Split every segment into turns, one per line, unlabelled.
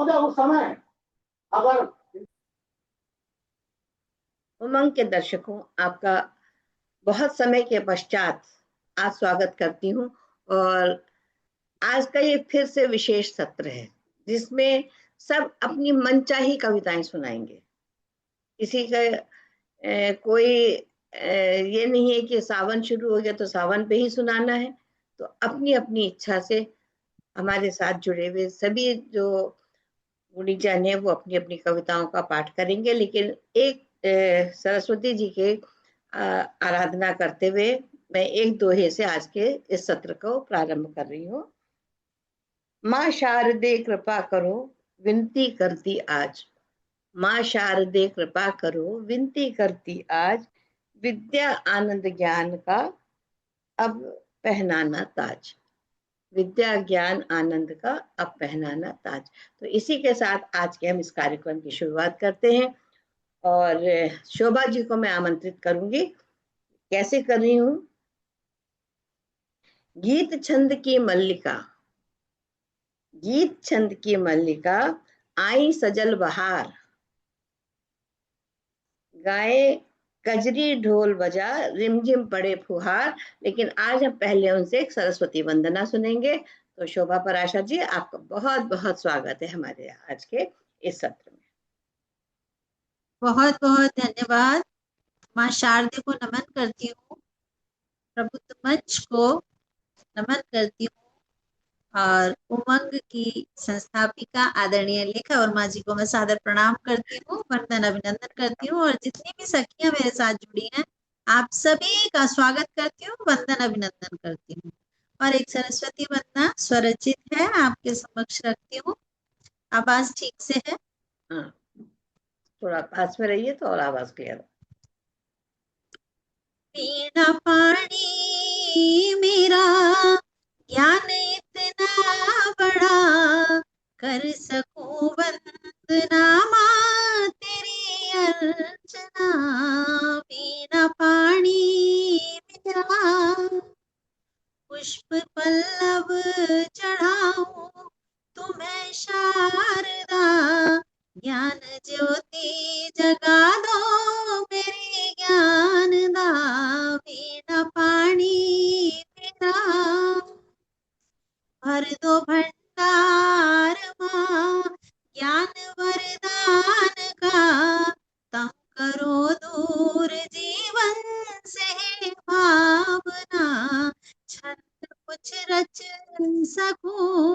महोदय उस समय अगर
उमंग के दर्शकों, आपका बहुत समय के पश्चात आज स्वागत करती हूँ। और आज का ये फिर से विशेष सत्र है जिसमें सब अपनी मनचाही कविताएं सुनाएंगे। किसी का कोई ये नहीं है कि सावन शुरू हो गया तो सावन पे ही सुनाना है। तो अपनी अपनी इच्छा से हमारे साथ जुड़े हुए सभी जो गुणीजन है वो अपनी अपनी कविताओं का पाठ करेंगे। लेकिन एक सरस्वती जी के आराधना करते हुए मैं एक दोहे से आज के इस सत्र को प्रारंभ कर रही हूँ। माँ शारदे कृपा करो, विनती करती आज। माँ शारदे कृपा करो, विनती करती आज। विद्या आनंद ज्ञान का अब पहनाना ताज। विद्या ज्ञान आनंद का अब पहनाना ताज। तो इसी के साथ आज के हम इस कार्यक्रम की शुरुआत करते हैं। और शोभा जी को मैं आमंत्रित करूंगी। कैसे कर रही हूँ? गीत छंद की मल्लिका, गीत छंद की मल्लिका, आई सजल बहार। गाए कजरी ढोल बजा, रिमझिम पड़े फुहार। लेकिन आज हम पहले उनसे एक सरस्वती वंदना सुनेंगे। तो शोभा पराशर जी, आपका बहुत बहुत स्वागत है हमारे आज के इस सत्र में।
बहुत बहुत धन्यवाद। माँ शारदे को नमन करती हूँ, प्रबुद्ध मंच को नमन करती हूँ और उमंग की संस्थापिका आदरणीय लेखा वर्मा जी को मैं सादर प्रणाम करती हूँ, वंदन अभिनंदन करती हूँ। और जितनी भी सखियां मेरे साथ जुड़ी हैं, आप सभी का स्वागत करती हूँ, वंदन अभिनंदन करती हूँ। और एक सरस्वती वंदना स्वरचित है, आपके समक्ष रखती हूँ। आवाज ठीक से है?
हाँ, थोड़ा पास में रहिए तो और आवाज क्लियर।
वीणा पानी मेरा ज्ञान इतना बड़ा, कर सकूं वंदना माँ तेरी अर्चना। वीणा पानी मेरा पुष्प पल्लव चढ़ाऊं तुम्हें शारदा। ज्ञान ज्योति जगा दो मेरी ज्ञान दा। वीणा पानी मेरा भर दो भंडार माँ ज्ञान वरदान का। तम करो दूर जीवन से भावना। छंद कुछ रच सकूं,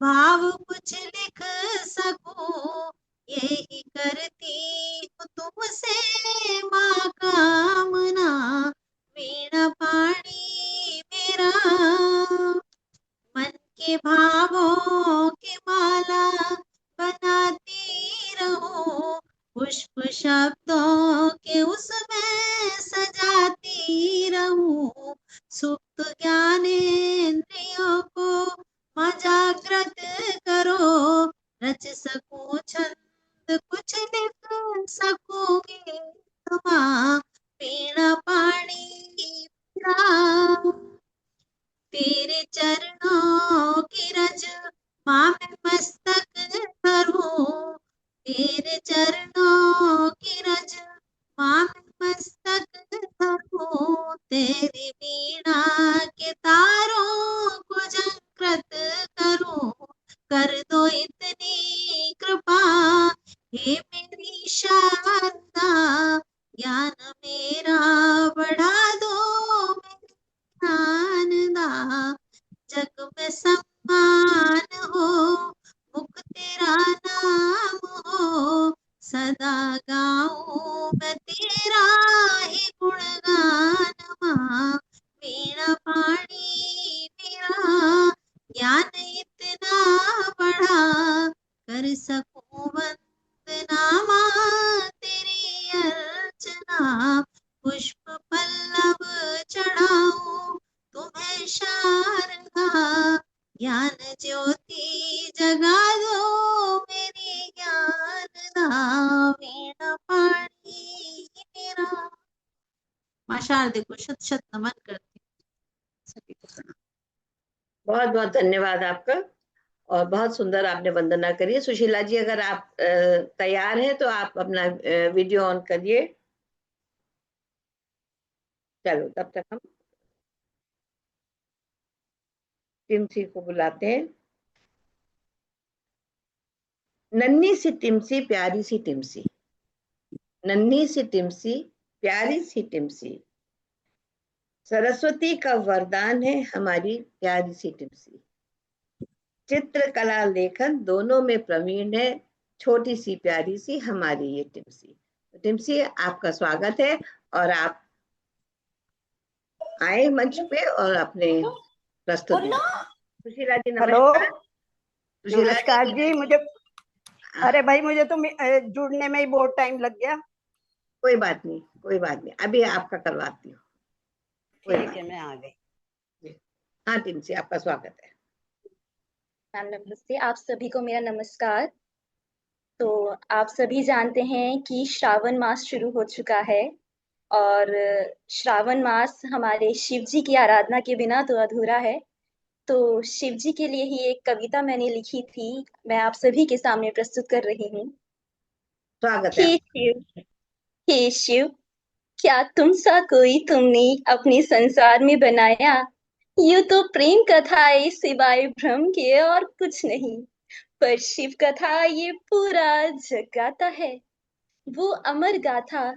भाव कुछ लिख सकूं, यही करती हूँ तुमसे माँ कामना। वीणा पानी मेरा मन के भावों की माला बनाती रहूं, पुष्प शब्दों के उसमें सजाती रहूं। सुप्त ज्ञानेंद्रियों को माँ जागृत करो, रच सकूं छंद कुछ लिख सकूंगी माँ। वीणा पानी मेरा तेरे चरणों की रज माँ मैं मस्तक धरूं। तेरे चरणों की रज माँ मैं मस्तक धरूं। तेरी वीणा के तारों को झंकृत करूं। कर दो इतनी कृपा हे मेरी शारदा, ज्ञान मेरा बढ़ा दो आनंदा। जग में सम्मान हो, मुख तेरा नाम हो, सदा गाऊं मैं तेरा ही गुणगान माँ। वीणा पानी मेरा ज्ञान इतना बड़ा, कर सकूं वंदना माँ तेरी अर्चना। पुष्प पल्लव चढ़ाऊं तुम्हें शारदा। ज्ञान ज्योति जगा दो मेरी ज्ञान दा। वीणा पानी मेरा। माँ शारदे को शत शत नमन करती हूँ। सभी को प्रणाम।
बहुत बहुत धन्यवाद आपका। और बहुत सुंदर आपने वंदना करी है। सुशीला जी, अगर आप तैयार हैं तो आप अपना वीडियो ऑन करिए। चलो तब तक हम टिमसी को बुलाते हैं। नन्ही सी टिमसी प्यारी सी टिमसी, नन्ही सी टिमसी प्यारी सी टिमसी, सरस्वती का वरदान है हमारी प्यारी सी टिमसी। चित्रकला लेखन दोनों में प्रवीण है, छोटी सी प्यारी सी हमारी ये टिमसी। तो टिमसी, आपका स्वागत है और आप आए मंच पे और अपने प्रस्तुति। सुशीला जी
हेलो,
नमस्कार। सुशीला
नमस्कार जी। मुझे
हाँ,
अरे भाई, मुझे तो जुड़ने में ही बहुत टाइम लग गया।
कोई बात नहीं, कोई बात नहीं, अभी आपका करवाती हूँ। कोई
ठीक
बात
है, मैं आ गई।
नहीं। हाँ टिमसी, आपका स्वागत है।
मैम नमस्ते, आप सभी को मेरा नमस्कार। तो आप सभी जानते हैं कि श्रावण मास शुरू हो चुका है और श्रावण मास हमारे शिव जी की आराधना के बिना तो अधूरा है। तो शिव जी के लिए ही एक कविता मैंने लिखी थी, मैं आप सभी के सामने प्रस्तुत कर रही हूँ।
स्वागत है।
हे शिव, हे शिव, क्या तुम सा कोई तुमने अपने संसार में बनाया? यूं तो प्रेम कथाएं सिवाय भ्रम के और कुछ नहीं, पर शिव कथा ये पूरा जग गाता है। वो अमर गाथा,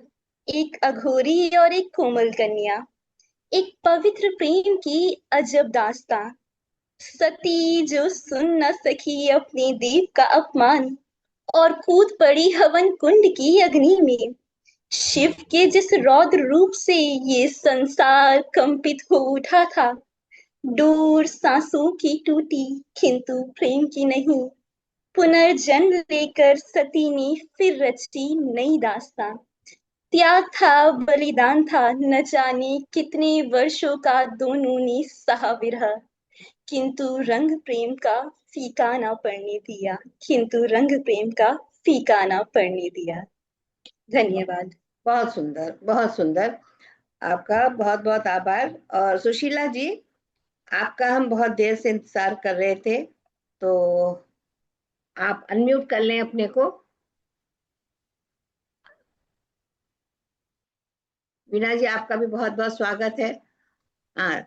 एक अघोरी और एक कोमल कन्या, एक पवित्र प्रेम की अजब दास्तां। सती जो सुन न सकी अपने देव का अपमान और कूद पड़ी हवन कुंड की अग्नि में। शिव के जिस रौद्र रूप से ये संसार कंपित हो उठा था, डोर सांसों की टूटी किंतु प्रेम की नहीं। पुनर्जन्म लेकर सती ने फिर रची नई दास्तां। त्याग था, बलिदान था, न जाने कितने वर्षों का दोनों ने सहा विरह, किंतु रंग प्रेम का फीका ना पड़ने दिया, किंतु रंग प्रेम का फीका ना पड़ने दिया। धन्यवाद।
बहुत सुंदर, बहुत सुंदर। आपका बहुत बहुत आभार। और सुशीला जी, आपका हम बहुत देर से इंतजार कर रहे थे, तो आप अनम्यूट कर लें अपने को। वीणा जी, आपका भी बहुत बहुत स्वागत है। हाँ,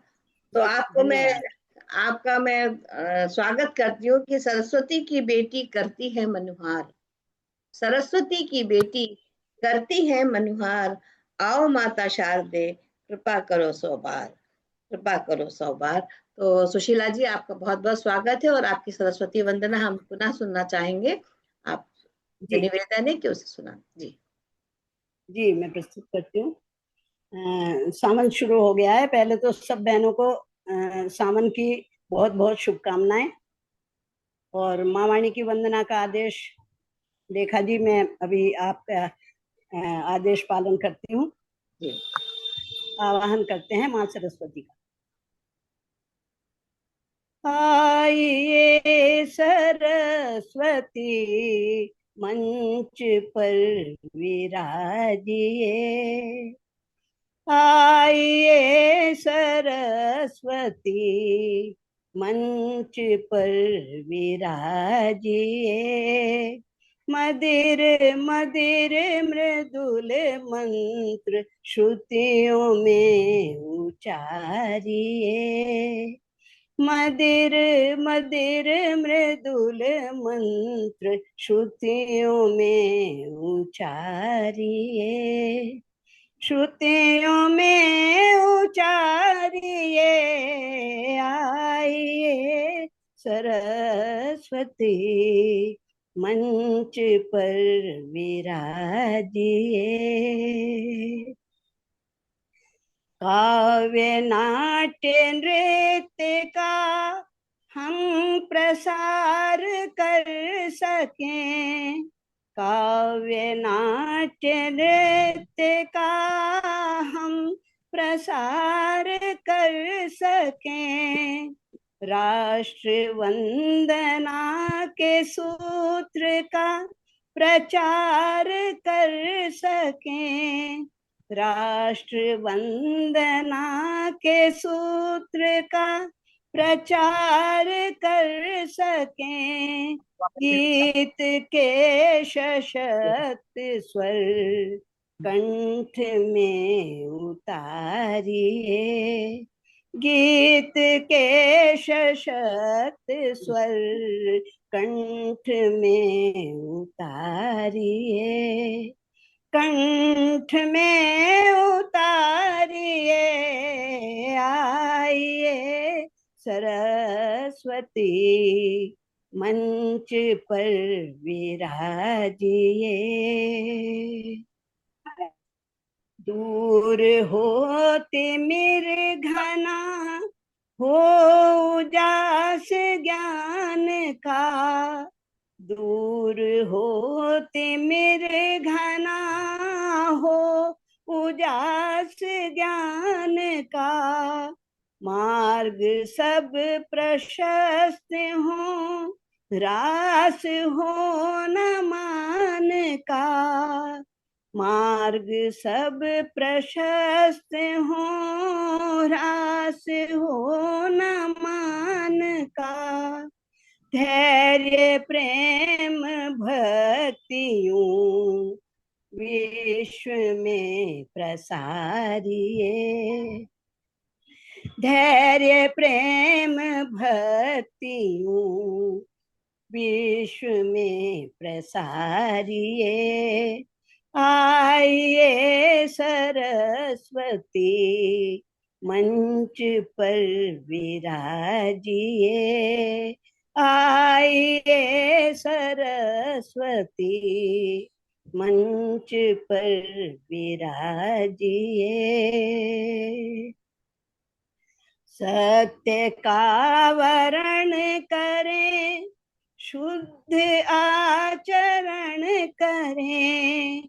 तो आपको मैं
धन्यवाद।
आपका मैं स्वागत करती हूँ कि सरस्वती की बेटी करती है मनुहार, सरस्वती की बेटी करती है मनुहार, आओ माता शारदे कृपा करो 100 बार, कृपा करो 100 बार। तो सुशीला जी, आपका बहुत बहुत स्वागत है और आपकी सरस्वती वंदना हम पुनः सुनना चाहेंगे। आप
जी
निवेदन है कि उसे सुना जी।
जी, मैं प्रस्तुत करती हूँ। सावन शुरू हो गया है। पहले तो सब बहनों को सावन की बहुत बहुत शुभकामनाएं। और माँ वाणी की वंदना का आदेश देखा जी, मैं अभी आपका आदेश पालन करती हूँ।
जी।
आवाहन करते हैं माँ सरस्वती का। आइए सरस्वती मंच पर विराजिए, आइए सरस्वती मंच पर विराजिए, मदिर मदिर मृदुल मंत्र श्रुतियों में उचारिए, मदिर मदिर मृदुल मंत्र श्रुतियों में उचारिए, श्रुतियों में उचारिए, आइए सरस्वती मंच पर विराजिए, काव्य नाट्य नृत्य का हम प्रसार कर सकें, काव्य नाट्य नृत्य का हम प्रसार कर सकें, राष्ट्र वंदना के सूत्र का प्रचार कर सकें, राष्ट्र वंदना के सूत्र का प्रचार कर सकें, सकें, गीत के सशक्त स्वर कंठ में उतारिए, गीत के सशक्त स्वर कंठ में उतारिए, कंठ में उतारिए, आइए सरस्वती मंच पर विराजिए, दूर होते मेरे घना हो उजास ज्ञान का, दूर होते मेरे घना हो उजास ज्ञान का, मार्ग सब प्रशस्त हो रास हो न मान का, मार्ग सब प्रशस्त हो रास हो न मान का, धैर्य प्रेम भक्तियों विश्व में प्रसारिए, धैर्य प्रेम भक्तियों विश्व में प्रसारिए, आइए सरस्वती मंच पर विराजिए, आइए सरस्वती मंच पर विराजिए, सत्य का वरण करें, शुद्ध आचरण करें,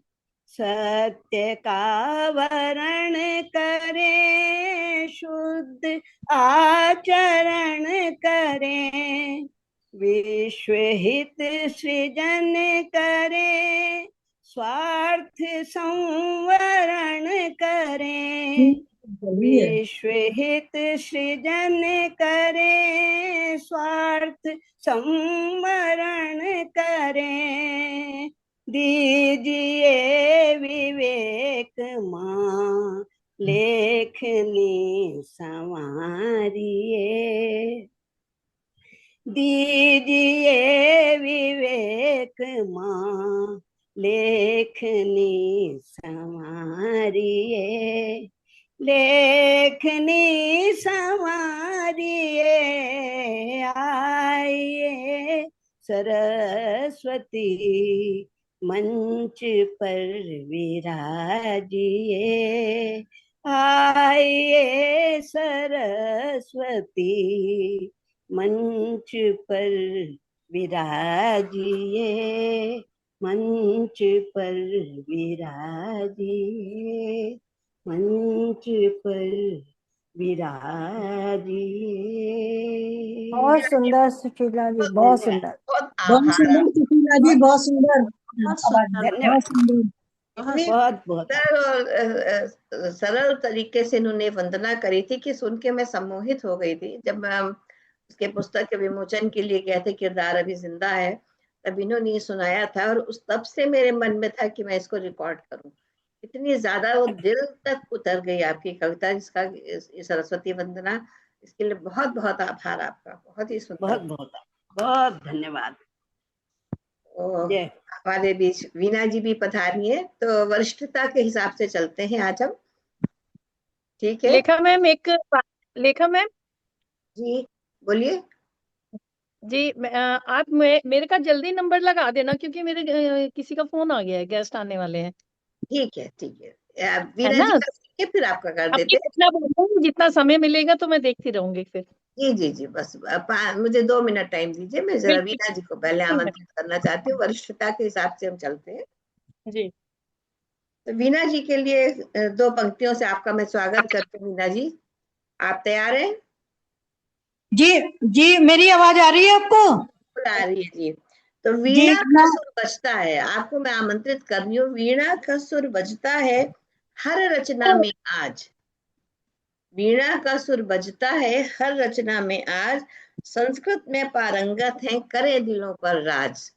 सत्य का वरण करें, शुद्ध आचरण करें, विश्व हित सृजन करें, स्वार्थ संवरण करें, विश्व हित सृजन करें, स्वार्थ संवरण करें, दीजिए विवेक माँ लेखनी संवारिए, दीजिए विवेक माँ लेखनी संवारिए, लेखनी संवारिए, आइए सरस्वती मंच पर विराजिए, आइए सरस्वती मंच पर विराजिए, मंच पर विराजिए, मंच पर विराजिए।
बहुत सुंदर सुशीला जी, बहुत सुंदर,
बहुत
बहुत
आभार
सुंदर सुशीला जी, बहुत सुंदर,
बहुत सुंदर,
धन्यवाद,
बहुत सुंदर,
इतनी
बहुत बहुत
सुंदर और सरल तरीके से इन्होंने वंदना करी थी कि सुन के मैं सम्मोहित हो गई थी। जब मैं उसके पुस्तक के विमोचन के लिए गए थे, किरदार अभी जिंदा है, तब इन्होंने ये सुनाया था और उस तब से मेरे मन में था कि मैं इसको रिकॉर्ड करूं। इतनी ज्यादा वो दिल तक उतर गई आपकी कविता, जिसका सरस्वती वंदना, इसके लिए बहुत बहुत आभार आपका, बहुत ही सुंदर।
बहुत बहुत बहुत धन्यवाद। जय।
हमारे बीच वीणा जी भी पधारी है, तो वरिष्ठता के हिसाब से चलते हैं आज हम, ठीक है?
लेखा मैम, लेखा मैम
जी बोलिए।
जी, आप मेरे का जल्दी नंबर लगा देना, क्योंकि मेरे किसी का फोन आ गया है, गेस्ट आने वाले हैं।
ठीक है ठीक है,
है
वीणा
ना?
जी का सुनिए, फिर आपका कर
आपके
देते हैं।
जितना बोलूं, जितना समय मिलेगा तो मैं देखती रहूंगी फिर।
जी जी जी, बस मुझे 2 मिनट टाइम दीजिए, मैं जरा
बिल्कुल
वीणा जी को पहले आमंत्रित करना चाहती हूँ, वरिष्ठता के हिसाब से हम चलते हैं।
जी।
तो वीणा जी के लिए 2 पंक्तियों से आपका मैं स्वागत करती हूँ। वीणा जी, आप तैयार हैं?
जी जी, मेरी आवाज आ रही है आपको?
आ रही है जी। तो
जी
वीणा का
मैं
सुर बजता है, आपको मैं आमंत्रित कर रही हूँ। वीणा का सुर बजता है हर रचना में आज, वीणा का सुर बजता है हर रचना में आज, संस्कृत में पारंगत हैं, करे दिलों पर राज।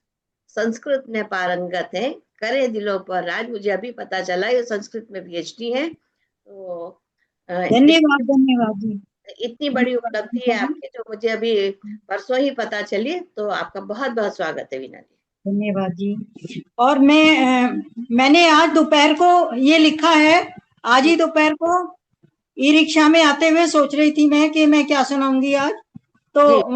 संस्कृत में पारंगत हैं, करे दिलों पर राज। मुझे अभी पता चला ये संस्कृत में पीएचडी है। तो
धन्यवाद धन्यवाद जी।
इतनी बड़ी उपलब्धि है आपकी, जो मुझे अभी परसों ही पता चली। तो आपका बहुत बहुत स्वागत है वीना जी।
धन्यवाद जी। और मैंने आज दोपहर को ये लिखा है, आज ही दोपहर को ई रिक्शा में आते हुए सोच रही थी मैं कि मैं क्या सुनाऊंगी आज। तो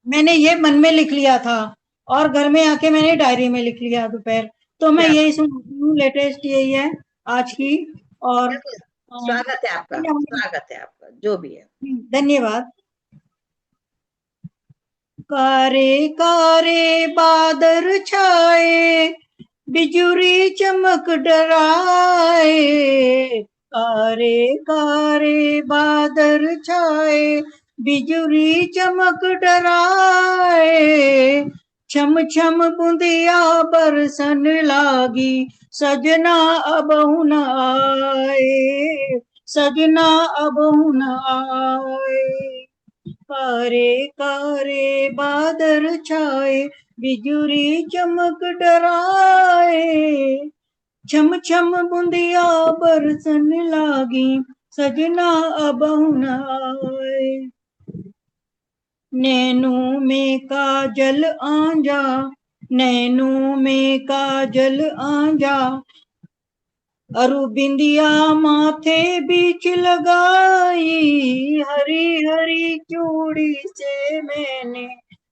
मैंने ये मन में लिख लिया था और घर में आके मैंने डायरी में लिख लिया दोपहर। तो मैं यही सुनाती हूँ, लेटेस्ट यही है आज की। और
स्वागत है आपका, स्वागत है आपका, जो भी है।
धन्यवाद। कारे कारे बादल छाए, बिजुरी चमक डराए। कारे कारे बादल छाए, बिजुरी चमक डराए। छम छम बूंदिया बरसन लागी, सजना अब न आए, सजना अब न आए। कारे कारे बादल छाए, बिजुरी चमक डराए। छम छम बूंदिया बरसन लागी, सजना अब न आए। नैनों में काजल आंजा, नैनों में काजल आंजा। अरु बिंदिया माथे बीच लगाई, हरी हरी चूड़ी से मैंने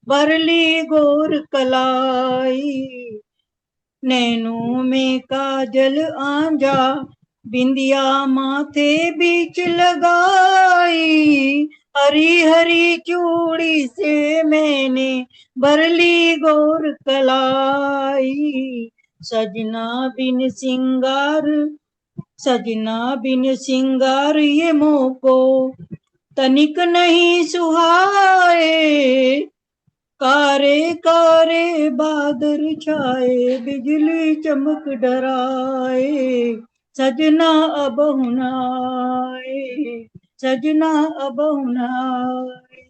भरली गोर कलाई। नैनों में काजल आंजा, बिंदिया माथे बीच लगाई। हरी हरी चूड़ी से मैंने भरली गोर कलाई। सजना बिन सिंगार, सजना बिन सिंगार ये मोको तनिक नहीं सुहाए। कारे कारे बादल छाए, बिजली चमक डराए। सजना अब न आए, सजना अब न आए।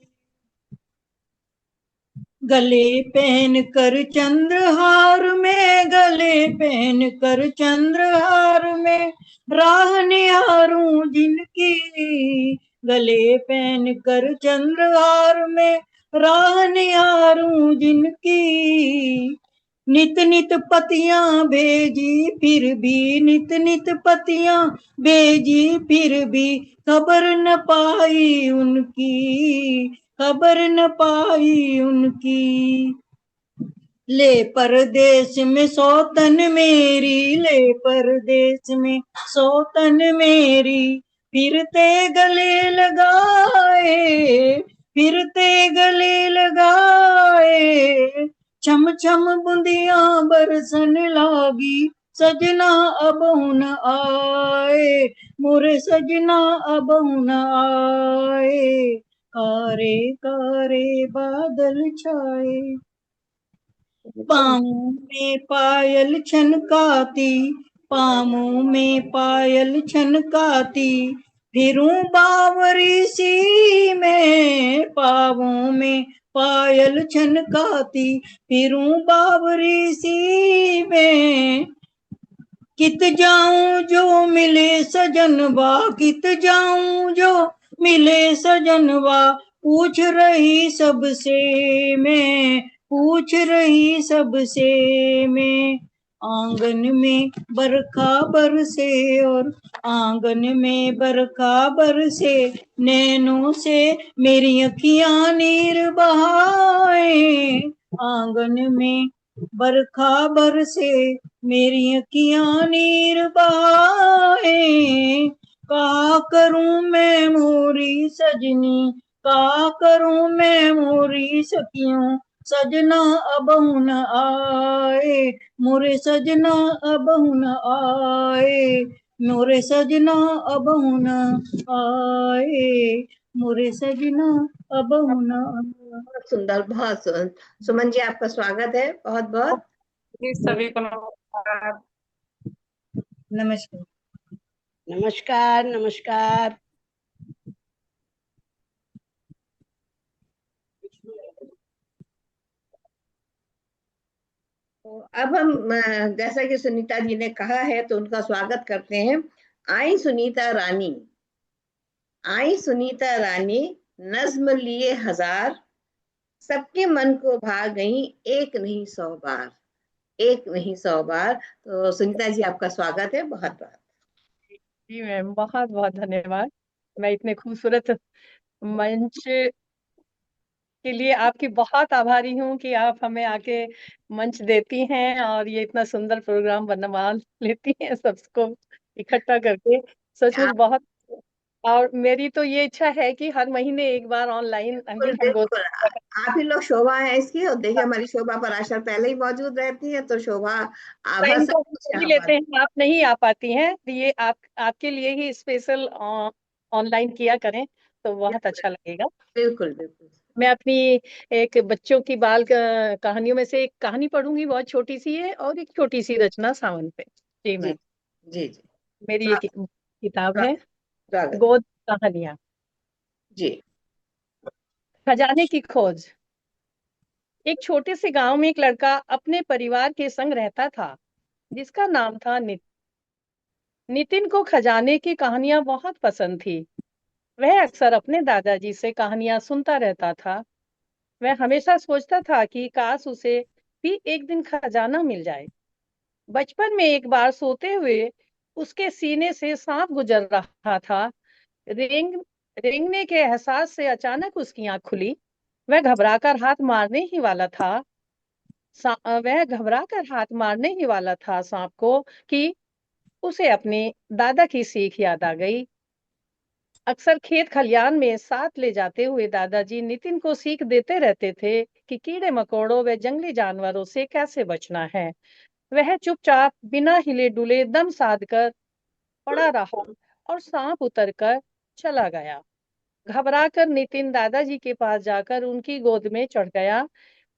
गले पहन कर चंद्रहार में, गले पहन कर चंद्रहार में राह निहारूं जिनकी। गले पहन कर चंद्रहार में राह निहारूं जिनकी। नित नित पतियां भेजी फिर भी, नित नित पतियां भेजी फिर भी खबर न पाई उनकी, खबर न पाई उनकी। ले परदेश में सौतन मेरी, ले परदेश में सौतन मेरी। फिरते गले लगाए, फिरते गले लगाए। छम छम बूंदियां बरसन लागी, सजना अब न आए, मोरे सजना अब न आए। कारे कारे बादल छाए, पाँवों में पायल छनकाती, पाँवों में पायल छनकाती। फिरूं बावरी सी में, पाँवों में पायल छनकाती। फिरूं बावरी सी में, कित जाऊं जो मिले सजनवा, कित जाऊं जो मिले सजनवा। पूछ रही सबसे मैं, पूछ रही सबसे मैं। आंगन में बरखा बरसे और आंगन में बरखा बरसे। नैनों से मेरी अखियां नीर बहाए। आंगन में बरखा बरसे मेरी अखियां नीर बहाए। का करूं मैं मोरी सजनी, का करूं मैं मोरी सखियों। सजना अब न आए, मोरे सजना अब न आए, मोरे सजना अब न आए, मोरे सजना अब न आए।
बहुत सुंदर, बहुत सुंदर। सुमन जी आपका स्वागत है बहुत बहुत।
सभी को नमस्कार।
नमस्कार
नमस्कार नमस्कार।
तो अब हम जैसा कि सुनीता जी ने कहा है तो उनका स्वागत करते हैं। आई सुनीता रानी, आई सुनीता रानी, नज्म लिए हजार, सबके मन को भा गई, एक नहीं 100 बार, एक नहीं 100 बार। तो सुनीता जी आपका स्वागत है, बहुत बहुत।
जी मैम, बहुत बहुत धन्यवाद। मैं इतने खूबसूरत मंच के लिए आपकी बहुत आभारी हूँ कि आप हमें आके मंच देती हैं और ये इतना सुंदर प्रोग्राम बनवा लेती हैं सबको इकट्ठा करके। सचमुच
आप
बहुत। और मेरी तो ये इच्छा है कि हर महीने एक बार ऑनलाइन
बिल्कुल
अंकित
बिल्कुल,
संगोष्ठी
आप ही लोग शोभा है इसकी। और देखिए हमारी शोभा पराशर पहले ही मौजूद रहती है, तो शोभा आभा
ऑनलाइन
सब
तो हम
कुछ
कर ही
यहाँ पर।
लेते हैं, आप नहीं आ पाती हैं तो ये आप आपके लिए ही स्पेशल ऑनलाइन किया करें तो बहुत
बिल्कुल
अच्छा लगेगा।
बिल्कुल बिल्कुल।
मैं अपनी एक बच्चों की कहानियों में से एक कहानी पढ़ूंगी, बहुत छोटी सी है, और एक छोटी सी रचना सावन पे। जी
जी
मैम,
जी जी।
मेरी एक
स्वागत
किताब है,
स्वागत है।
गोद कहानियां।
जी
खजाने की खोज। एक छोटे से गांव में एक लड़का अपने परिवार के संग रहता था, जिसका नाम था नितिन। नितिन को खजाने की कहानियां बहुत पसंद थी। वह अक्सर अपने दादाजी से कहानियां सुनता रहता था। वह हमेशा सोचता था कि काश उसे भी एक दिन खजाना मिल जाए। बचपन में एक बार सोते हुए उसके सीने से सांप गुजर रहा था। रेंग रेंगने के एहसास से अचानक उसकी आंख खुली। वह घबराकर हाथ मारने ही वाला था। वह घबराकर हाथ मारने ही वाला था सांप को कि उसे अपने दादा की सीख याद आ गई। अक्सर खेत खलियान में साथ ले जाते हुए दादाजी नितिन को सीख देते रहते थे कि कीड़े मकोड़ों व जंगली जानवरों से कैसे बचना है। वह चुपचाप बिना हिले डुले दम साध कर पड़ा रहा और सांप उतर कर चला गया। घबरा कर नितिन दादाजी के पास जाकर उनकी गोद में चढ़ गया।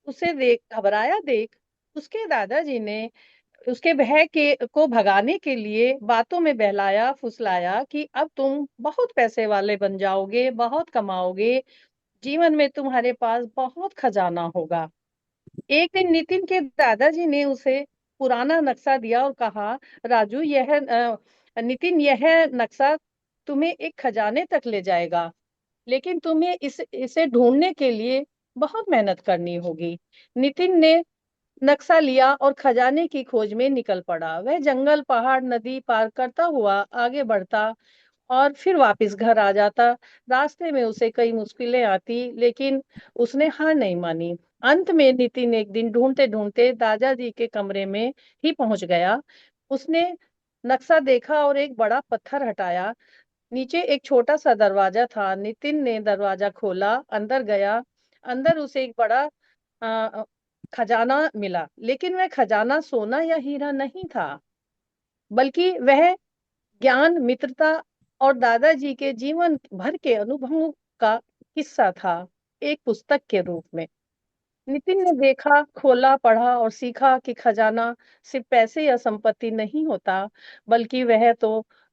उसे देख घबराया देख उसके दादाजी ने उसके भय के को भगाने के लिए बातों में बहलाया फुसलाया कि अब तुम बहुत पैसे वाले बन जाओगे, बहुत कमाओगे, जीवन में तुम्हारे पास बहुत खजाना होगा। एक दिन नितिन के दादाजी ने उसे पुराना नक्शा दिया और कहा, राजू नितिन, यह नक्शा तुम्हें एक खजाने तक ले जाएगा, लेकिन तुम्हें इसे ढूंढने के लिए बहुत मेहनत करनी होगी। नितिन ने नक्शा लिया और खजाने की खोज में निकल पड़ा। वह जंगल, पहाड़, नदी पार करता हुआ आगे बढ़ता और फिर वापस घर आ जाता। रास्ते में उसे कई मुश्किलें आती, लेकिन उसने हार नहीं मानी। अंत में नितिन एक दिन ढूंढते ढूंढते दादाजी के कमरे में ही पहुंच गया। उसने नक्शा देखा और एक बड़ा पत्थर हटाया। नीचे एक छोटा सा दरवाजा था। नितिन ने दरवाजा खोला, अंदर गया। अंदर उसे एक बड़ा अ, खजाना मिला, लेकिन वह खजाना सोना या हीरा नहीं था, बल्कि वह ज्ञान, मित्रता और दादाजी के जीवन भर के अनुभवों का हिस्सा था, एक पुस्तक के रूप में। नितिन ने देखा, खोला, पढ़ा और सीखा कि खजाना सिर्फ पैसे या संपत्ति नहीं होता, बल्कि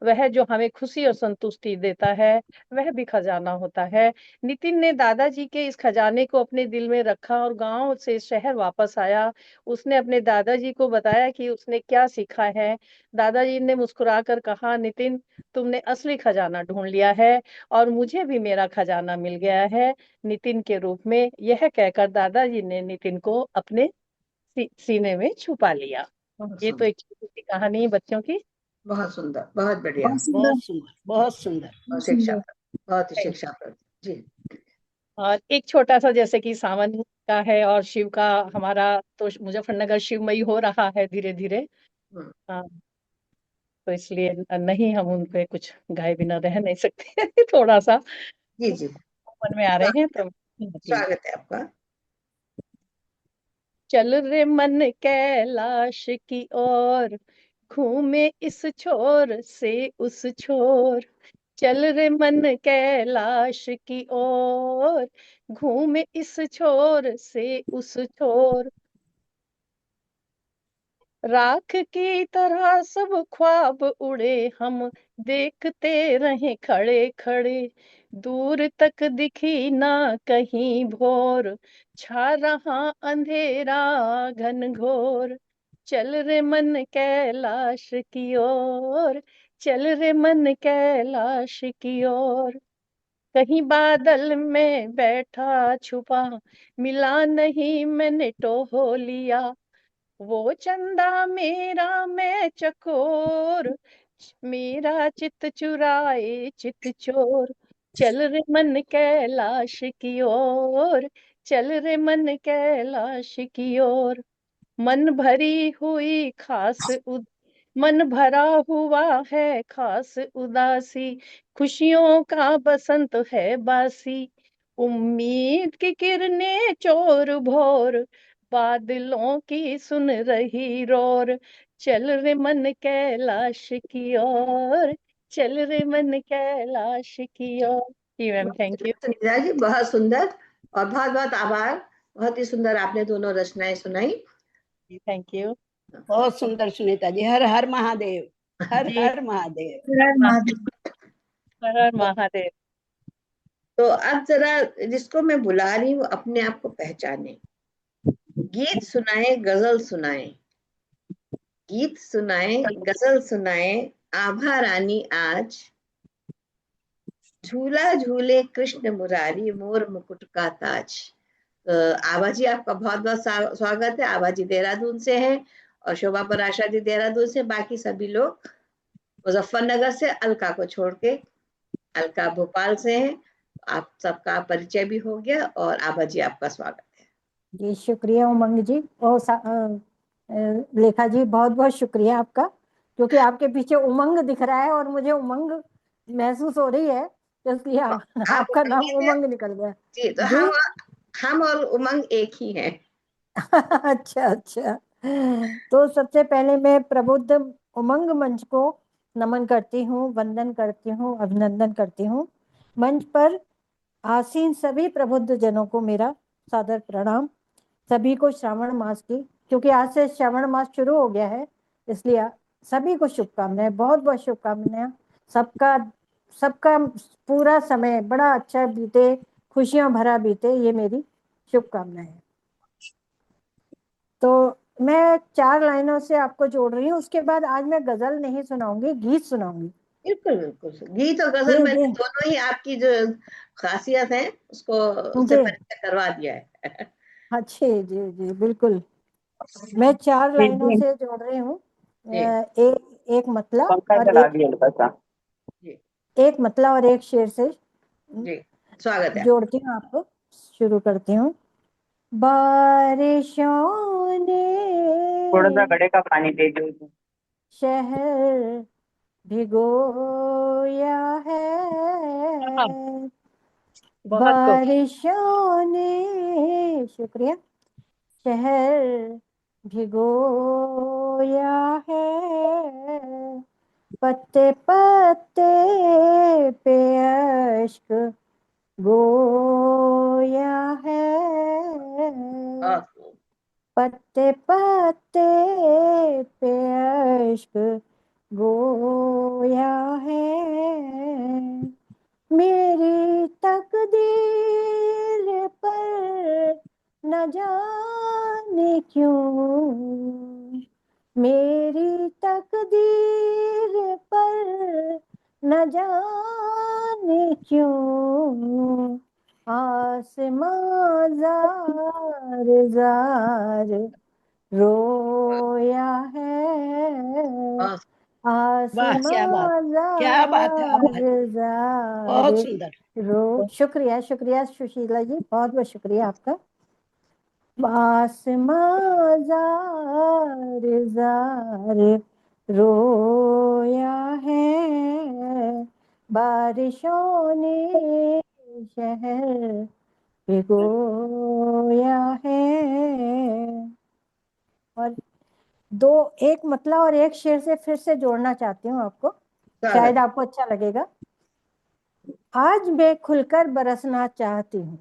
वह जो हमें खुशी और संतुष्टि देता है, वह भी खजाना होता है। नितिन ने दादाजी के इस खजाने को अपने दिल में रखा और गांव से शहर वापस आया। उसने अपने दादाजी को बताया कि उसने क्या सीखा है। दादाजी ने मुस्कुराकर कहा, नितिन, तुमने असली खजाना ढूंढ लिया है और मुझे भी मेरा खजाना मिल गया है, नितिन के रूप में। यह कहकर दादाजी ने नितिन को अपने सीने में छुपा लिया।
बहुत
ये तो
सुंदर,
एक छोटी सी कहानी बच्चों की।
बहुत सुंदर, बहुत बढ़िया,
बहुत सुंदर।
बहुत सुंदर, बहुत सुंदर।
और
बहुत सुंदर।
शिक्षाप्रद, बहुत ही शिक्षाप्रद। जी
और एक छोटा सा, जैसे कि सावन का है और शिव का, हमारा तो मुजफ्फरनगर शिवमयी हो रहा है धीरे धीरे।
हम्म,
हाँ, तो इसलिए नहीं, हम उन पे कुछ गाए बिना रह नहीं सकते। थोड़ा सा
जी जी।
मन में आ रहे हैं तो। जी।
स्वागत है आपका।
चल रे मन कैलाश की ओर, घूमे इस छोर से उस छोर। चल रे मन कैलाश की ओर, घूमे इस छोर से उस छोर। राख की तरह सब ख्वाब उड़े, हम देखते रहे खड़े खड़े। दूर तक दिखी ना कहीं भोर, छा रहा अंधेरा घनघोर। चल रे मन कैलाश की ओर, चल रे मन कैलाश की ओर। कहीं बादल में बैठा छुपा, मिला नहीं मैंने टोह लिया। वो चंदा मेरा मैं चकोर, मेरा चित चुराए चित चोर। चल रे मन कैलाश की ओर, चल रे मन कैलाश की ओर। मन भरी हुई मन भरा हुआ है खास उदासी, खुशियों का बसंत है बासी। उम्मीद की किरणें चोर भोर, बादलों की सुन रही रोर। चल रे मन कैलाश की ओर, चल रे मन कैलाश की ओर। जी ma'am, thank you.
Sunita ji बहुत सुंदर और बहुत बहुत आभार। बहुत ही सुंदर आपने दोनों रचनाएं सुनाई।
थैंक यू
बहुत सुंदर सुनीता जी। हर हर महादेव, हर
जी।
हर महादेव।
हर महादेव।
हर हर महादेव।
तो अब जरा जिसको मैं बुला रही हूँ अपने आप को पहचाने। गीत सुनाए, गजल सुनाए, गीत सुनाए, गजल सुनाए, आभा रानी आज। झूला झूले कृष्ण मुरारी, मोर मुकुट का ताज। आभा जी आपका बहुत बहुत स्वागत है। आभा जी देहरादून से हैं और शोभा पराशर जी देहरादून से। बाकी सभी लोग मुजफ्फरनगर से, अलका को छोड़ के। अलका भोपाल से हैं। आप सबका परिचय भी हो गया और आभा जी आपका स्वागत है।
जी शुक्रिया उमंग जी और लेखा जी, बहुत बहुत शुक्रिया आपका, क्योंकि आपके पीछे उमंग दिख रहा है और मुझे उमंग महसूस हो रही है, तो इसलिए
आप
आपका नाम
उमंग
उमंग निकल गया
जी। तो
जी।
हम और उमंग एक ही हैं।
अच्छा अच्छा। तो सबसे पहले मैं प्रबुद्ध उमंग मंच को नमन करती हूँ, वंदन करती हूँ, अभिनंदन करती हूँ। मंच पर आसीन सभी प्रबुद्ध जनों को मेरा सादर प्रणाम। सभी को श्रावण मास की, क्योंकि आज से श्रावण मास शुरू हो गया है, इसलिए सभी को शुभकामनाएं, बहुत बहुत शुभकामनाएं। सबका सबका पूरा समय बड़ा अच्छा बीते, खुशियां भरा बीते, ये मेरी शुभकामनाएं हैं। तो मैं 4 लाइनों से आपको जोड़ रही हूँ। उसके बाद आज मैं गजल नहीं सुनाऊंगी, गीत सुनाऊंगी।
बिल्कुल बिल्कुल। गीत और गजल
जी
मैंने
जी
दोनों ही आपकी जो खासियत है उसको उससे
जी।
परिचय करवा दिया है।
अच्छे जी जी बिल्कुल। मैं 4
जी
लाइनों
जी,
से जोड़ रही हूँ।
जी
एक मतला
पंखा
और
चला दिया हल्का सा।
जी
एक मतला और एक शेर से
जी। स्वागत है।
जोड़ती हूँ आपको। शुरू करती हूँ। बारिशों
थोड़ा सा
ने
घड़े का पानी दे दो।
शहर भिगोया है,
बहुत खूब।
बारिशों ने, शुक्रिया, शहर भिगोया है, पत्ते पत्ते पे अश्क गोया है,
बहुत खूब।
पत्ते पत्ते पे अश्क गोया है, मेरी तकदीर पर न जाने क्यों, मेरी तकदीर पर न जाने क्यों, आसमां जार जार रोया है,
बहुत
वाह, क्या बात,
आसमां
क्या बात है आभा
जार
जी।
जार
बहुत सुंदर।
शुक्रिया शुक्रिया सुशीला जी, बहुत बहुत शुक्रिया आपका। आसमां जार जार रोया है, बारिशों ने शहर भिगोया है। और एक मतला और एक शेर से फिर से जोड़ना चाहती हूँ आपको, शायद
स्वागत है।
आपको अच्छा लगेगा। आज मैं खुलकर बरसना चाहती हूँ,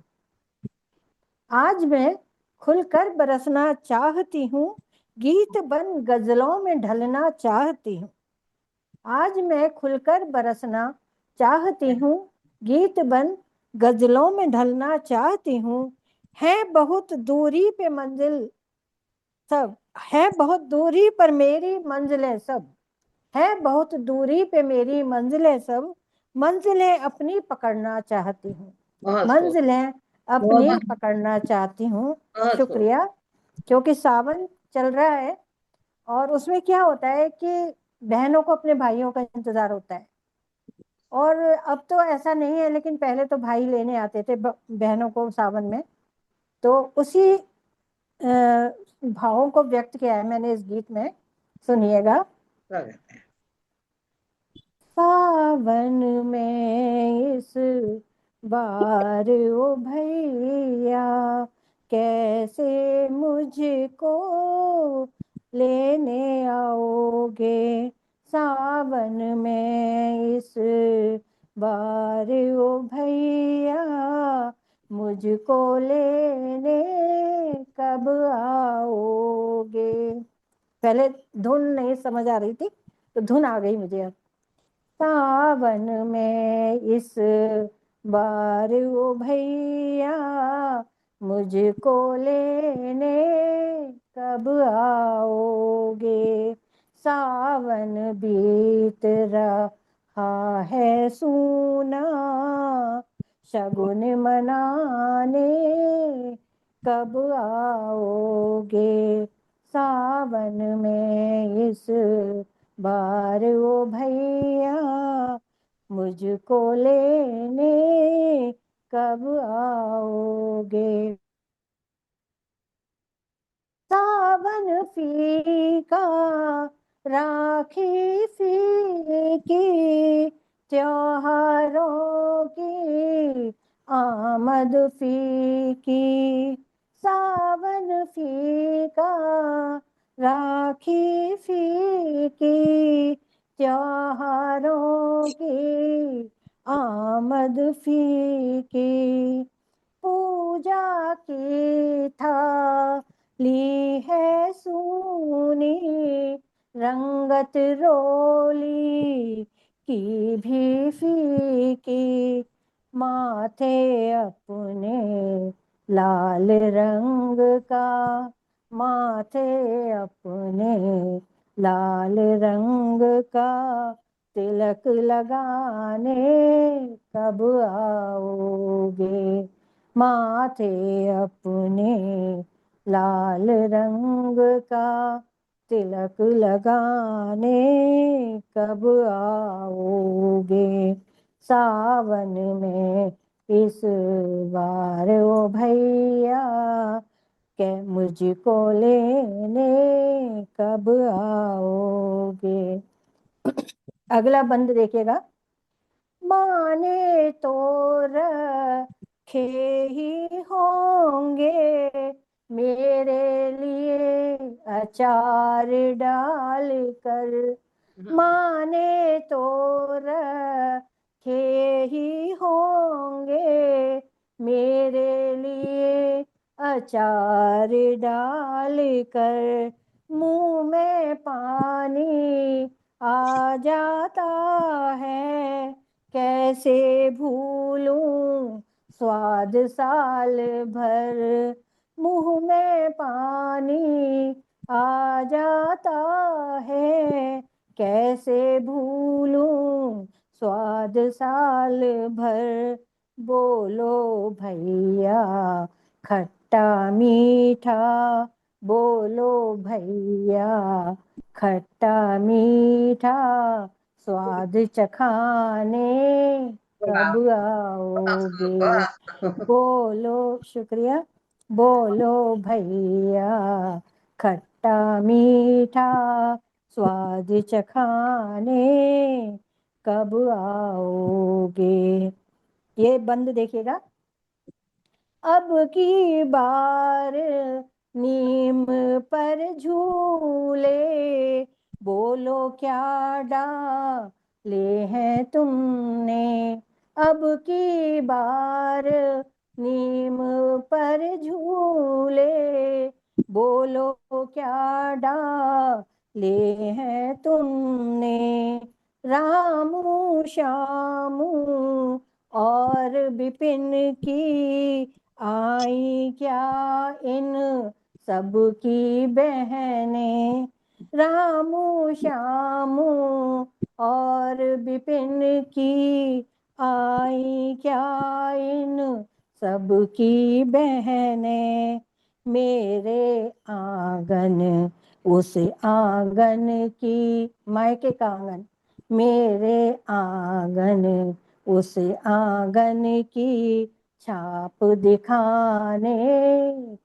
आज मैं खुलकर बरसना चाहती हूँ, गीत बन गजलों में ढलना चाहती हूँ। आज मैं खुलकर बरसना चाहती हूँ, गीत बन गजलों में ढलना चाहती हूँ। है बहुत दूरी पे मंजिल सब, है बहुत दूरी पर मेरी मंजिलें सब, है बहुत दूरी पे मेरी मंजिलें सब, मंजिलें अपनी पकड़ना चाहती हूँ,
बहुत खूब,
मंजिलें अपनी
बहुत
पकड़ना चाहती हूँ।
बहुत खूब।
शुक्रिया। क्योंकि सावन चल रहा है और उसमें क्या होता है कि बहनों को अपने भाइयों का इंतजार होता है, और अब तो ऐसा नहीं है, लेकिन पहले तो भाई लेने आते थे बहनों को सावन में। तो उसी भावों को व्यक्त किया है मैंने इस गीत में, सुनिएगा।
स्वागत है।
सावन में इस बार ओ भैया, कैसे मुझको लेने आओगे, सावन में इस बार ओ भैया, मुझको लेने कब आओगे। पहले धुन नहीं समझ आ रही थी, तो धुन आ गई मुझे अब। सावन में इस बार ओ भैया, मुझको लेने कब आओगे, सावन बीत रहा है सूना, शगुन मनाने कब आओगे, सावन में इस बार ओ भैया, मुझको लेने कब आओगे। सावन फीका राखी फीकी, त्योहारों की आमद फीकी, सावन फीका राखी फीकी, त्योहारों की आमद फीकी, पूजा की थाली है सूनी, रंगत रोली की भी फीकी, माथे अपने लाल रंग का, माथे अपने लाल रंग का, तिलक लगाने कब आओगे, माथे अपने लाल रंग का, तिलक लगाने कब आओगे, सावन में इस बार ओ भैया, के मुझको लेने कब आओगे। अगला बंद देखिएगा। माने तो रखे ही होंगे मेरे लिए अचार डाल कर, माने तो रखे ही होंगे मेरे लिए अचार डाल कर, मुंह में पानी आ जाता है, कैसे भूलूं स्वाद साल भर, मुंह में पानी आ जाता है, कैसे भूलूं स्वाद साल भर, बोलो भैया खट्टा मीठा, बोलो भैया खट्टा मीठा, स्वाद चखाने कब आओगे, बोलो। शुक्रिया। बोलो भैया खट्टा मीठा, स्वाद चखाने कब आओगे। ये बंद देखिएगा। अब की बार नीम पर झूले, बोलो क्या डाले हैं तुमने, अब की बार नीम पर झूले, बोलो क्या डाले हैं तुमने, रामू श्यामू और विपिन की आई क्या इन सबकी बहनें, रामू श्यामू और विपिन की आई क्या इन सबकी बहनें, मेरे आंगन उस आंगन की, मायके का आंगन, मेरे आंगन उस आंगन की छाप दिखाने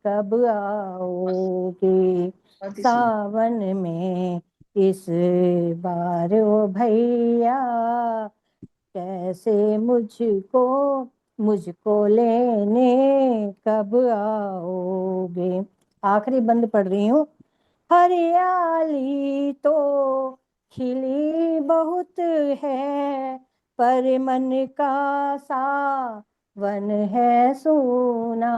कब आओगे, सावन में इस बार ओ भैया कैसे मुझको लेने कब आओगे। आखिरी बंद पढ़ रही हूँ। हरियाली तो खिली बहुत है, पर मन का सावन है सूना,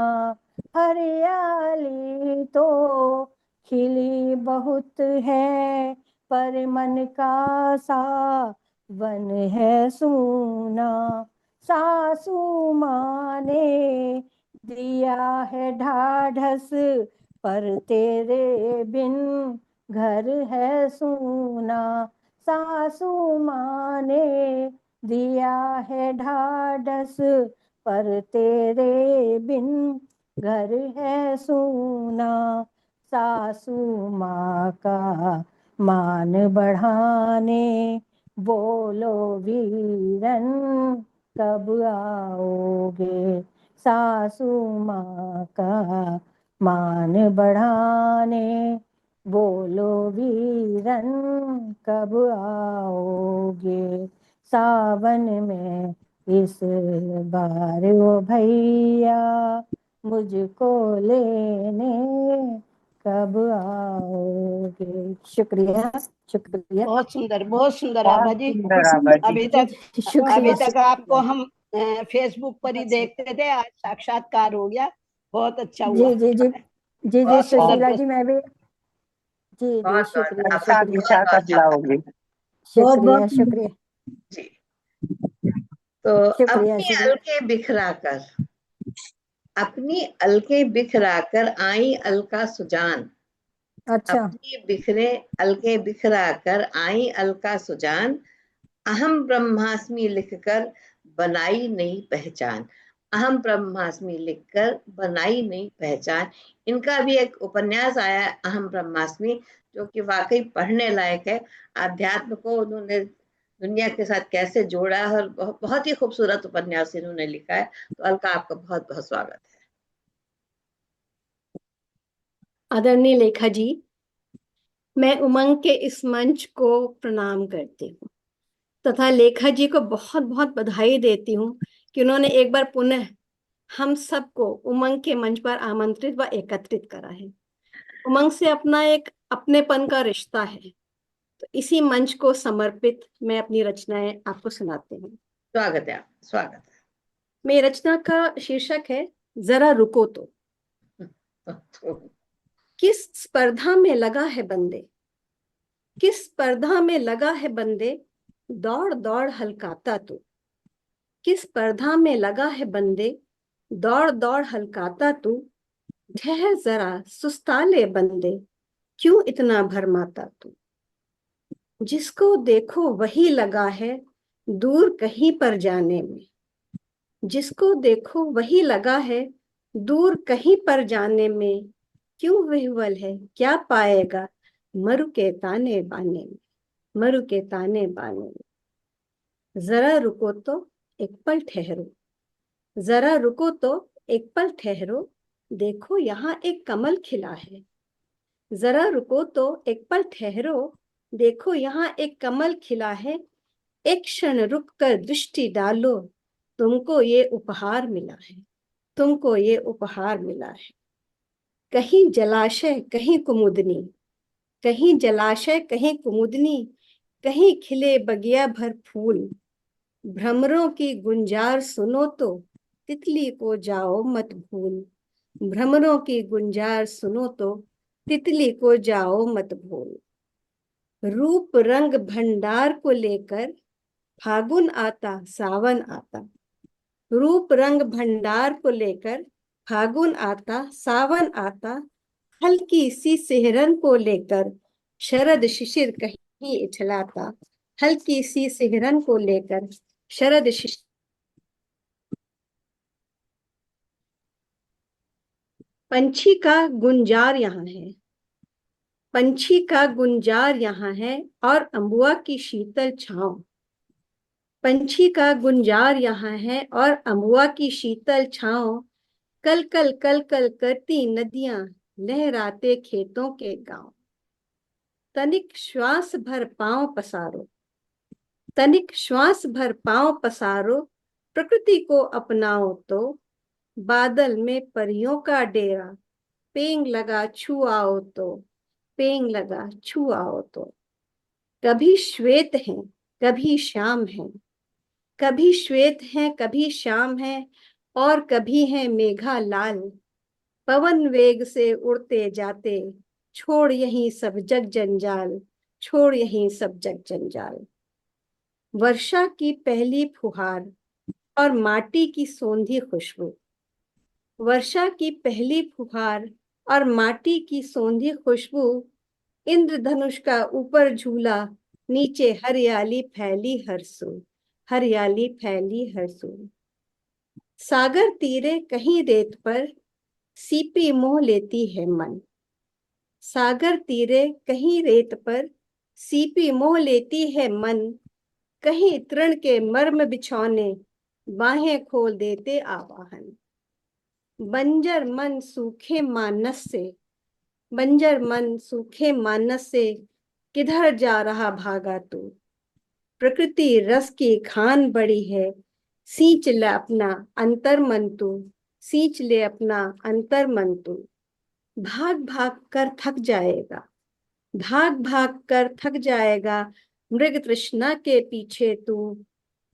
हरियाली तो खिली बहुत है, पर मन का सावन है सूना, सासू माँ ने दिया है ढाढ़स, पर तेरे बिन घर है सूना, सासू माँ ने दिया है ढाढ़स, पर तेरे बिन घर है सूना, सासू माँ का मान बढ़ाने बोलो वीरन कब आओगे, सासू माँ का मान बढ़ाने बोलो वीरन कब आओगे, सावन में इस बार ओ भैया मुझको लेने कब आओगे। शुक्रिया शुक्रिया।
बहुत सुंदर आभा जी।
सुंदर आभा जी।
अभी तक
शुक्रिया।
आपको हम फेसबुक पर ही देखते थे, आज साक्षात्कार हो गया, बहुत अच्छा
जी
हुआ।
जी जी जी जी
बहुत सुंदर
सुशीला जी, मैं भी जी जी
बहुत
शुक्रिया
अच्छा
शुक्रिया
दिशा कब लाओगे।
बहुत
शुक्रिया
बहुत
शुक्रिया
जी। तो
शुक्रिया
अपनी
शुक्रिया।
अलके बिखराकर, अपनी अलके बिखराकर आई अलका सुजान,
अच्छा
अपनी बिखरे अलके बिखराकर आई अलका सुजान, अहम ब्रह्मास्मि लिखकर बनाई नई पहचान, अहम ब्रह्मास्मि लिखकर बनाई नई पहचान। इनका भी एक उपन्यास आया है अहम ब्रह्मास्मि, जो कि वाकई पढ़ने लायक है। अध्यात्म को उन्होंने दुनिया के साथ कैसे जोड़ा है, और बहुत ही खूबसूरत उपन्यास इन्होंने लिखा है। तो अलका, आपका बहुत बहुत स्वागत है।
आदरणीय लेखा जी, मैं उमंग के इस मंच को प्रणाम करती हूँ तथा लेखा जी को बहुत बहुत बधाई देती हूँ कि उन्होंने एक बार पुनः हम सबको उमंग के मंच पर आमंत्रित व एकत्रित करा है। उमंग से अपना एक अपनेपन का रिश्ता है, तो इसी मंच को समर्पित मैं अपनी रचनाएं आपको सुनाती हूँ।
स्वागत है, स्वागत है।
मेरी रचना का शीर्षक है जरा रुको तो। किस स्पर्धा में लगा है बंदे, किस स्पर्धा में लगा है बंदे, दौड़ दौड़ हलकाता तू, किस स्पर्धा में लगा है बंदे, दौड़ दौड़ हलकाता तू, ठहर जरा सुस्ता ले बंदे, क्यों इतना भरमाता तू, जिसको देखो वही लगा है दूर कहीं पर जाने में, जिसको देखो वही लगा है दूर कहीं पर जाने में, क्यों विह्वल है क्या पाएगा मरु के ताने बाने में, मरु के ताने बाने में। जरा रुको तो एक पल ठहरो, जरा रुको तो एक पल ठहरो, देखो यहाँ एक कमल खिला है, जरा रुको तो एक पल ठहरो, देखो यहाँ एक कमल खिला है, एक क्षण रुक कर दृष्टि डालो, तुमको ये उपहार मिला है, तुमको ये उपहार मिला है। कहीं जलाशय कहीं कुमुदनी, कहीं जलाशय कहीं कुमुदनी, कहीं खिले बगिया भर फूल, भ्रमरों की गुंजार सुनो तो तितली को जाओ मत भूल, भ्रमरों की गुंजार सुनो तो तितली को जाओ मत भूल। रूप रंग भंडार को लेकर फागुन आता सावन आता, रूप रंग भंडार को लेकर फागुन आता, सावन आता, हल्की सी सिहरन को लेकर शरद शिशिर कहीं इछलाता, हल्की सी सिहरन को लेकर शरद शिशिर। पंछी का गुंजार यहाँ है, पंछी का गुंजार यहाँ है और अम्बुआ की शीतल छांव। पंछी का गुंजार यहाँ है और अम्बुआ की शीतल छांव। कल कल कल कल करती नदियां, लहराते खेतों के गांव। तनिक श्वास भर पांव पसारो, तनिक श्वास भर पांव पसारो, प्रकृति को अपनाओ तो बादल में परियों का डेरा। पेंग लगा छू आओ तो, पेंग लगा छू आओ तो। कभी श्वेत हैं, कभी श्याम हैं, कभी श्वेत हैं, कभी श्याम हैं, और कभी हैं मेघा लाल। पवन वेग से उड़ते जाते, छोड़ यहीं सब जग जंजाल, छोड़ यहीं सब जग जंजाल। वर्षा की पहली फुहार और माटी की सोंधी खुशबू, वर्षा की पहली फुहार और माटी की सोंधी खुशबू। इंद्रधनुष का ऊपर झूला, नीचे हरियाली फैली हरसू, हरियाली फैली हरसू। सागर तीरे कहीं रेत पर सीपी मोह लेती है मन, सागर तीरे कहीं रेत पर सीपी मोह लेती है मन। कहीं तृण के मर्म बिछौने, बाहें खोल देते आवाहन। बंजर मन सूखे मानस से, बंजर मन सूखे मानस से, किधर जा रहा भागा तू। प्रकृति रस की खान बड़ी है, सींच ले अपना अंतर मन तू, सींच ले अपना अंतर मन तू। भाग भाग कर थक जाएगा, भाग भाग कर थक जाएगा, मृग तृष्णा के पीछे तू।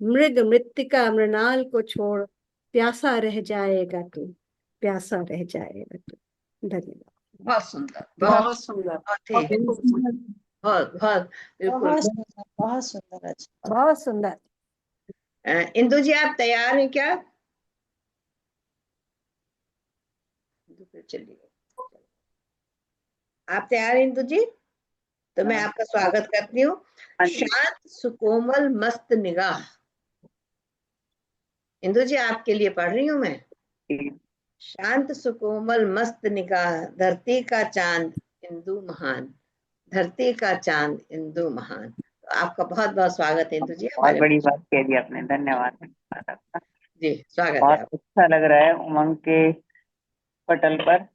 मृग मृत्तिका मृणाल को छोड़, प्यासा रह जाएगा तू, प्यासा रह जाएगा तू। धन्यवाद।
बहुत सुंदर,
बहुत सुंदर,
बहुत ही बहुत बहुत बिल्कुल
बहुत सुंदर, अच्छा
बहुत सुंदर।
इंदु जी आप तैयार हैं क्या? चलिए, आप तैयार हैं इंदु जी? तो मैं आपका स्वागत करती हूँ। शांत सुकोमल मस्त निगाह, इंदु जी आपके लिए पढ़ रही हूँ मैं। शांत सुकोमल मस्त निगाह, धरती का चांद इंदु महान, धरती का चांद इंदु महान। तो आपका बहुत बहुत स्वागत है इंदु जी।
बहुत बड़ी बात कह दी आपने, धन्यवाद
जी, स्वागत है।
बहुत अच्छा लग रहा है उमंग के पटल पर।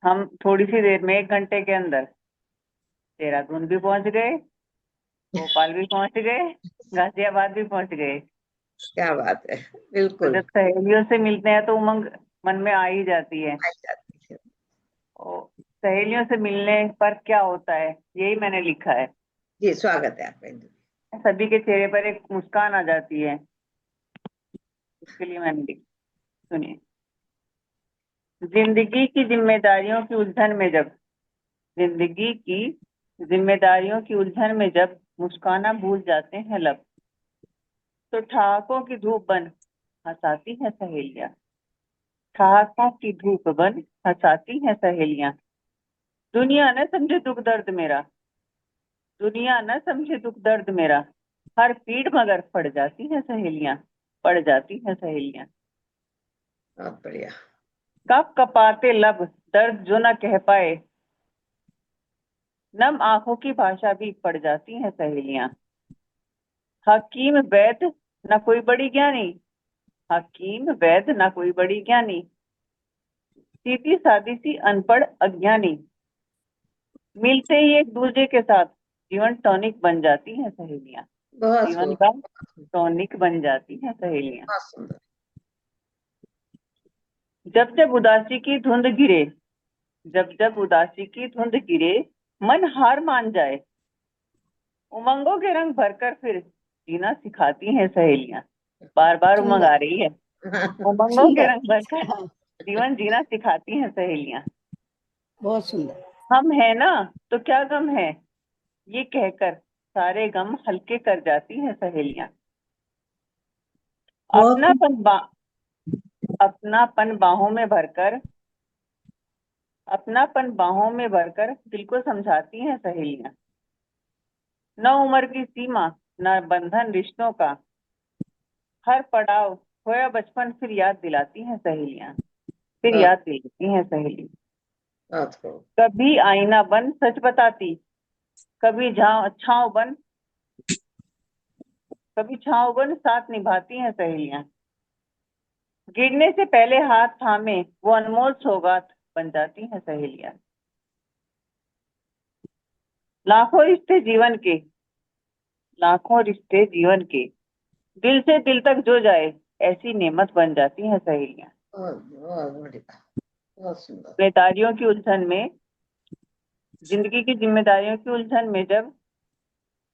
हम थोड़ी सी देर में 1 घंटे के अंदर देहरादून भी पहुंच गए, भोपाल भी पहुंच गए, गाजियाबाद भी पहुंच गए।
क्या बात है, बिल्कुल।
जब सहेलियों से मिलते हैं तो उमंग मन में आ ही जाती है। और सहेलियों से मिलने पर क्या होता है, यही मैंने लिखा है।
जी, स्वागत है आपका इंदु जी।
सभी के चेहरे पर एक मुस्कान आ जाती है, इसके लिए मैंने लिखा। सुनिए। जिंदगी की जिम्मेदारियों की उलझन में जब, जिंदगी की जिम्मेदारियों की उलझन में जब मुस्काना भूल जाते हैं लब, तो ठहाकों की धूप बन हंसाती हैं सहेलियां, ठहाकों की धूप बन हंसाती हैं सहेलियां। दुनिया न समझे दुख दर्द मेरा, दुनिया न समझे दुख दर्द मेरा, हर पीड़ मगर पड़ जाती हैं सहेलियां, पड़ जाती हैं सहेलियां।
बहुत बढ़िया।
कप कपाते लब दर्द जो न कह पाए, नम आंखों की भाषा भी पड़ जाती हैं सहेलियां। हकीम वैद न कोई बड़ी ज्ञानी, हकीम वैद न कोई बड़ी ज्ञानी, सीधी सादी सी अनपढ़ अज्ञानी, मिलते ही एक दूसरे के साथ जीवन टॉनिक बन जाती हैं सहेलियां, जीवन का टॉनिक बन जाती हैं सहेलियां। जब जब उदासी की धुंध गिरे, जब जब उदासी की धुंध गिरे, मन हार मान जाए, उमंगों के रंग भरकर फिर जीना सिखाती हैं सहेलियां। बार बार उमंग आ रही है। उमंगों के रंग भरकर जीवन जीना सिखाती हैं सहेलियां।
बहुत सुंदर।
हम है ना तो क्या गम है, ये कहकर सारे गम हल्के कर जाती हैं सहेलियां। अपनापन बाहों में भरकर, अपनापन बाहों में भरकर दिल को समझाती हैं सहेलियां। न उम्र की सीमा न बंधन रिश्तों का, हर पड़ाव खोया बचपन फिर याद दिलाती हैं सहेलियां, फिर
हाँ।
याद दिलाती हैं सहेली।
बात करो।
कभी आईना बन सच बताती, कभी छाँव बन साथ निभाती हैं सहेलियां। गिरने से पहले हाथ थामे वो अनमोल सौगात बन जाती हैं सहेलियां। लाखों रिश्ते जीवन के दिल से दिल तक जो जाए ऐसी नेमत बन जाती हैं सहेलियां।
बहुत बढ़िया, बहुत सुंदर।
जिम्मेदारियों की उलझन में, जिंदगी की जिम्मेदारियों की उलझन में जब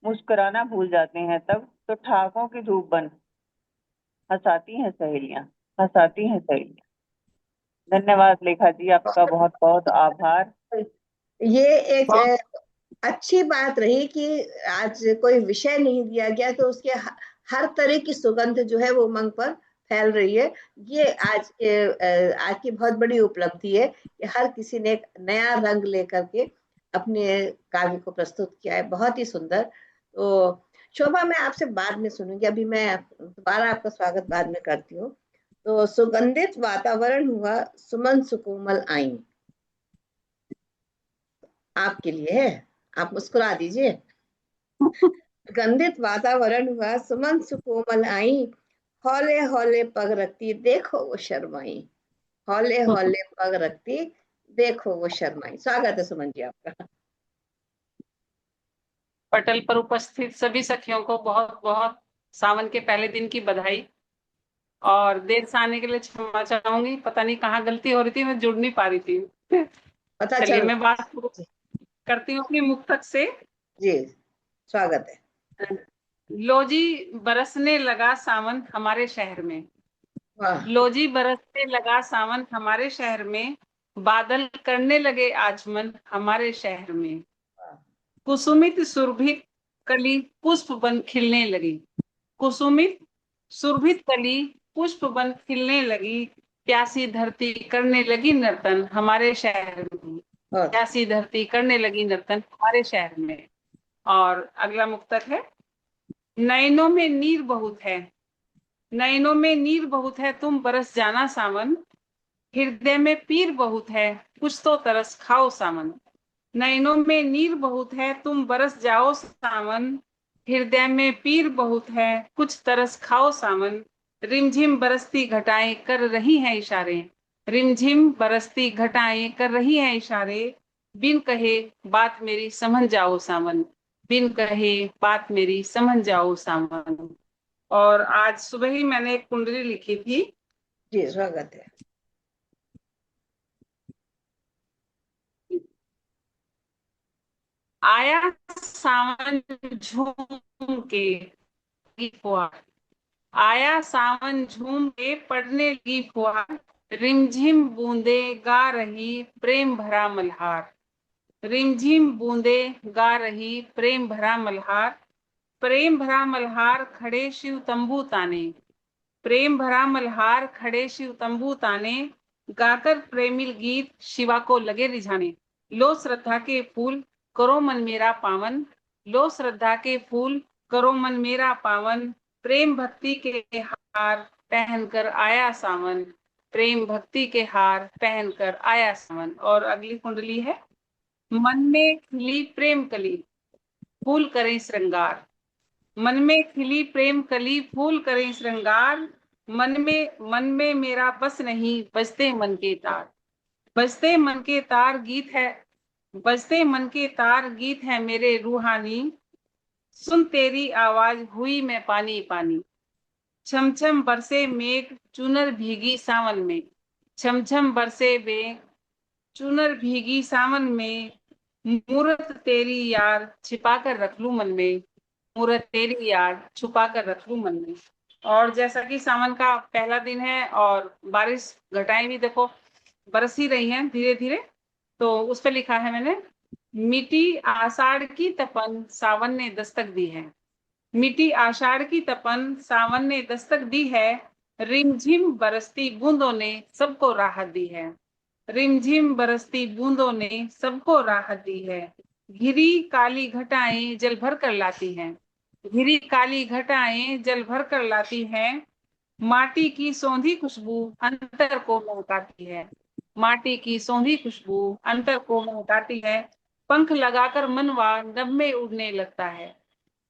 मुस्कुराना भूल जाते हैं तब तो ठहाकों की धूप बन हंसाती हैं सहेलियां, हंसाती हैं सहेलियां। धन्यवाद लेखा जी, आपका बहुत बहुत आभार।
ये एक अच्छी बात रही कि आज कोई विषय नहीं दिया गया तो उसके हर तरह की सुगंध जो है वो उमंग पर फैल रही है। ये आज की बहुत बड़ी उपलब्धि है कि हर किसी ने एक नया रंग लेकर के अपने काव्य को प्रस्तुत किया है, बहुत ही सुंदर। तो शोभा, मैं आपसे बाद में सुनूंगी, अभी मैं दोबारा आपका स्वागत बाद में करती हूँ। तो सुगंधित वातावरण हुआ सुमन सुकोमल आई, आपके लिए है, आप मुस्कुरा दीजिए। गंधित वातावरण हुआ सुमन सुकोमल आई, हौले हौले पग रखती देखो वो शर्माई, हौले हौले पग रखती देखो वो शर्माई। स्वागत है सुमन जी आपका।
पटल पर उपस्थित सभी सखियों को बहुत बहुत सावन के पहले दिन की बधाई, और देर से आने के लिए क्षमा चाहूंगी, पता नहीं कहाँ गलती हो रही थी, मैं जुड़ नहीं पा रही थी।
पता
चलिए
चल
मैं बात करती हूँ अपनी मुक्तक से।
जी, स्वागत है।
लो जी बरसने लगा सावन हमारे शहर में, लो जी बरसने लगा सावन हमारे शहर में, बादल करने लगे आचमन हमारे शहर में, कुसुमित सुरभित कली पुष्प बन खिलने लगी, कुसुमित सुरभित कली पुष्प बन खिलने लगी, प्यासी धरती करने लगी नर्तन हमारे शहर में, प्यासी धरती करने लगी नर्तन हमारे शहर में। और अगला मुक्तक है, नैनों में नीर बहुत है, नैनों में नीर बहुत है तुम बरस जाना सावन, हृदय में पीर बहुत है कुछ तो तरस खाओ सावन, नैनों में नीर बहुत है तुम बरस जाओ सावन, हृदय में पीर बहुत है कुछ तरस खाओ सावन, रिमझिम बरसती घटाएं कर रही हैं इशारे, रिमझिम बरसती घटाएं कर रही हैं इशारे, बिन कहे बात मेरी समझ जाओ सावन, बिन कहे बात मेरी समझ जाओ सावन। और आज सुबह ही मैंने एक कुंडली लिखी थी।
जी, स्वागत है।
आया सावन झूम के फुहार, आया सावन झूम के पड़ने लगी फुहार, रिमझिम बूंदे गा रही प्रेम भरा मल्हार, रिमझिम बूंदे गा रही प्रेम भरा मल्हार, प्रेम भरा मल्हार खड़े शिव तंबू ताने, प्रेम भरा मल्हार खड़े शिव तंबू ताने, गाकर प्रेमिल गीत शिवा को लगे रिझाने, लो श्रद्धा के फूल करो मन मेरा पावन, लो श्रद्धा के फूल करो मन मेरा पावन, प्रेम भक्ति के हार पहनकर आया सावन, प्रेम भक्ति के हार पहनकर आया सावन। और अगली कुंडली है, मन में खिली प्रेम कली फूल करें श्रृंगार, मन में खिली प्रेम कली फूल करें श्रृंगार, मन में मेरा बस नहीं बजते मन के तार, बजते मन के तार गीत है, बजते मन के तार गीत है मेरे रूहानी, सुन तेरी आवाज हुई मैं पानी पानी, छम छम बरसे मेघ चुनर भीगी सावन में, छम छम बरसे मेघ चुनर भीगी सावन में, मूरत तेरी यार छिपा कर रख लूं मन में, मूरत तेरी यार छुपा कर रख लूं मन में। और जैसा कि सावन का पहला दिन है और बारिश घटाएं भी देखो बरस ही रही हैं धीरे धीरे, तो उस पर लिखा है मैंने, मिटी आषाढ़ की तपन सावन ने दस्तक दी है, मिटी आषाढ़ की तपन सावन ने दस्तक दी है, रिमझिम बरसती बूंदों ने सबको राहत दी है। रिमझिम बरसती बूंदों ने सबको राहत दी है। घिरी काली घटाएं जल भर कर लाती हैं। घिरी काली घटाएं जल भर कर लाती हैं। माटी की सौंधी खुशबू अंतर को महकाती है। माटी की सौंधी खुशबू अंतर को महकाती है। पंख लगाकर मनवा नभ में उड़ने लगता है।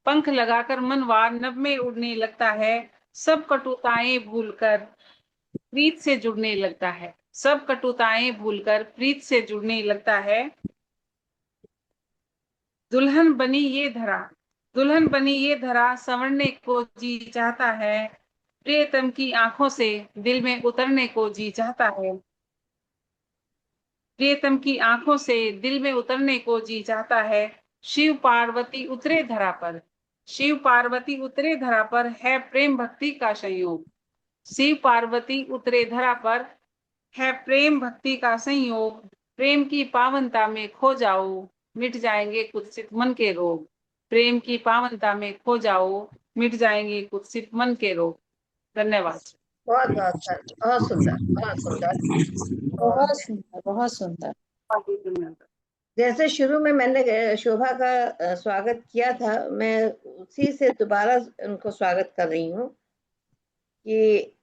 पंख लगाकर मनवा नभ में उड़ने लगता है। सब कटुताएं भूलकर प्रीत से जुड़ने लगता है। सब कटुताएं भूलकर प्रीत से जुड़ने लगता है। दुल्हन बनी ये धरा, दुल्हन बनी ये धरा संवरने को जी चाहता है। प्रियतम की आंखों से दिल में उतरने को जी चाहता है। प्रियतम की आंखों से दिल में उतरने को जी चाहता है। शिव पार्वती उतरे धरा पर, शिव पार्वती उतरे धरा पर है प्रेम भक्ति का संयोग। शिव पार्वती उतरे धरा पर है प्रेम भक्ति का संयोग। प्रेम की पावनता में खो जाओ, मिट जाएंगे कुत्सित मन के रोग। प्रेम की पावनता में खो जाओ, मिट जाएंगे कुत्सित मन के रोग। धन्यवाद।
बहुत बहुत सर, बहुत सुंदर, बहुत सुंदर।
बहुत सुंदर, बहुत सुंदर।
जैसे शुरू में मैंने शोभा का स्वागत किया था, मैं उसी से दोबारा उनको स्वागत कर रही हूँ कि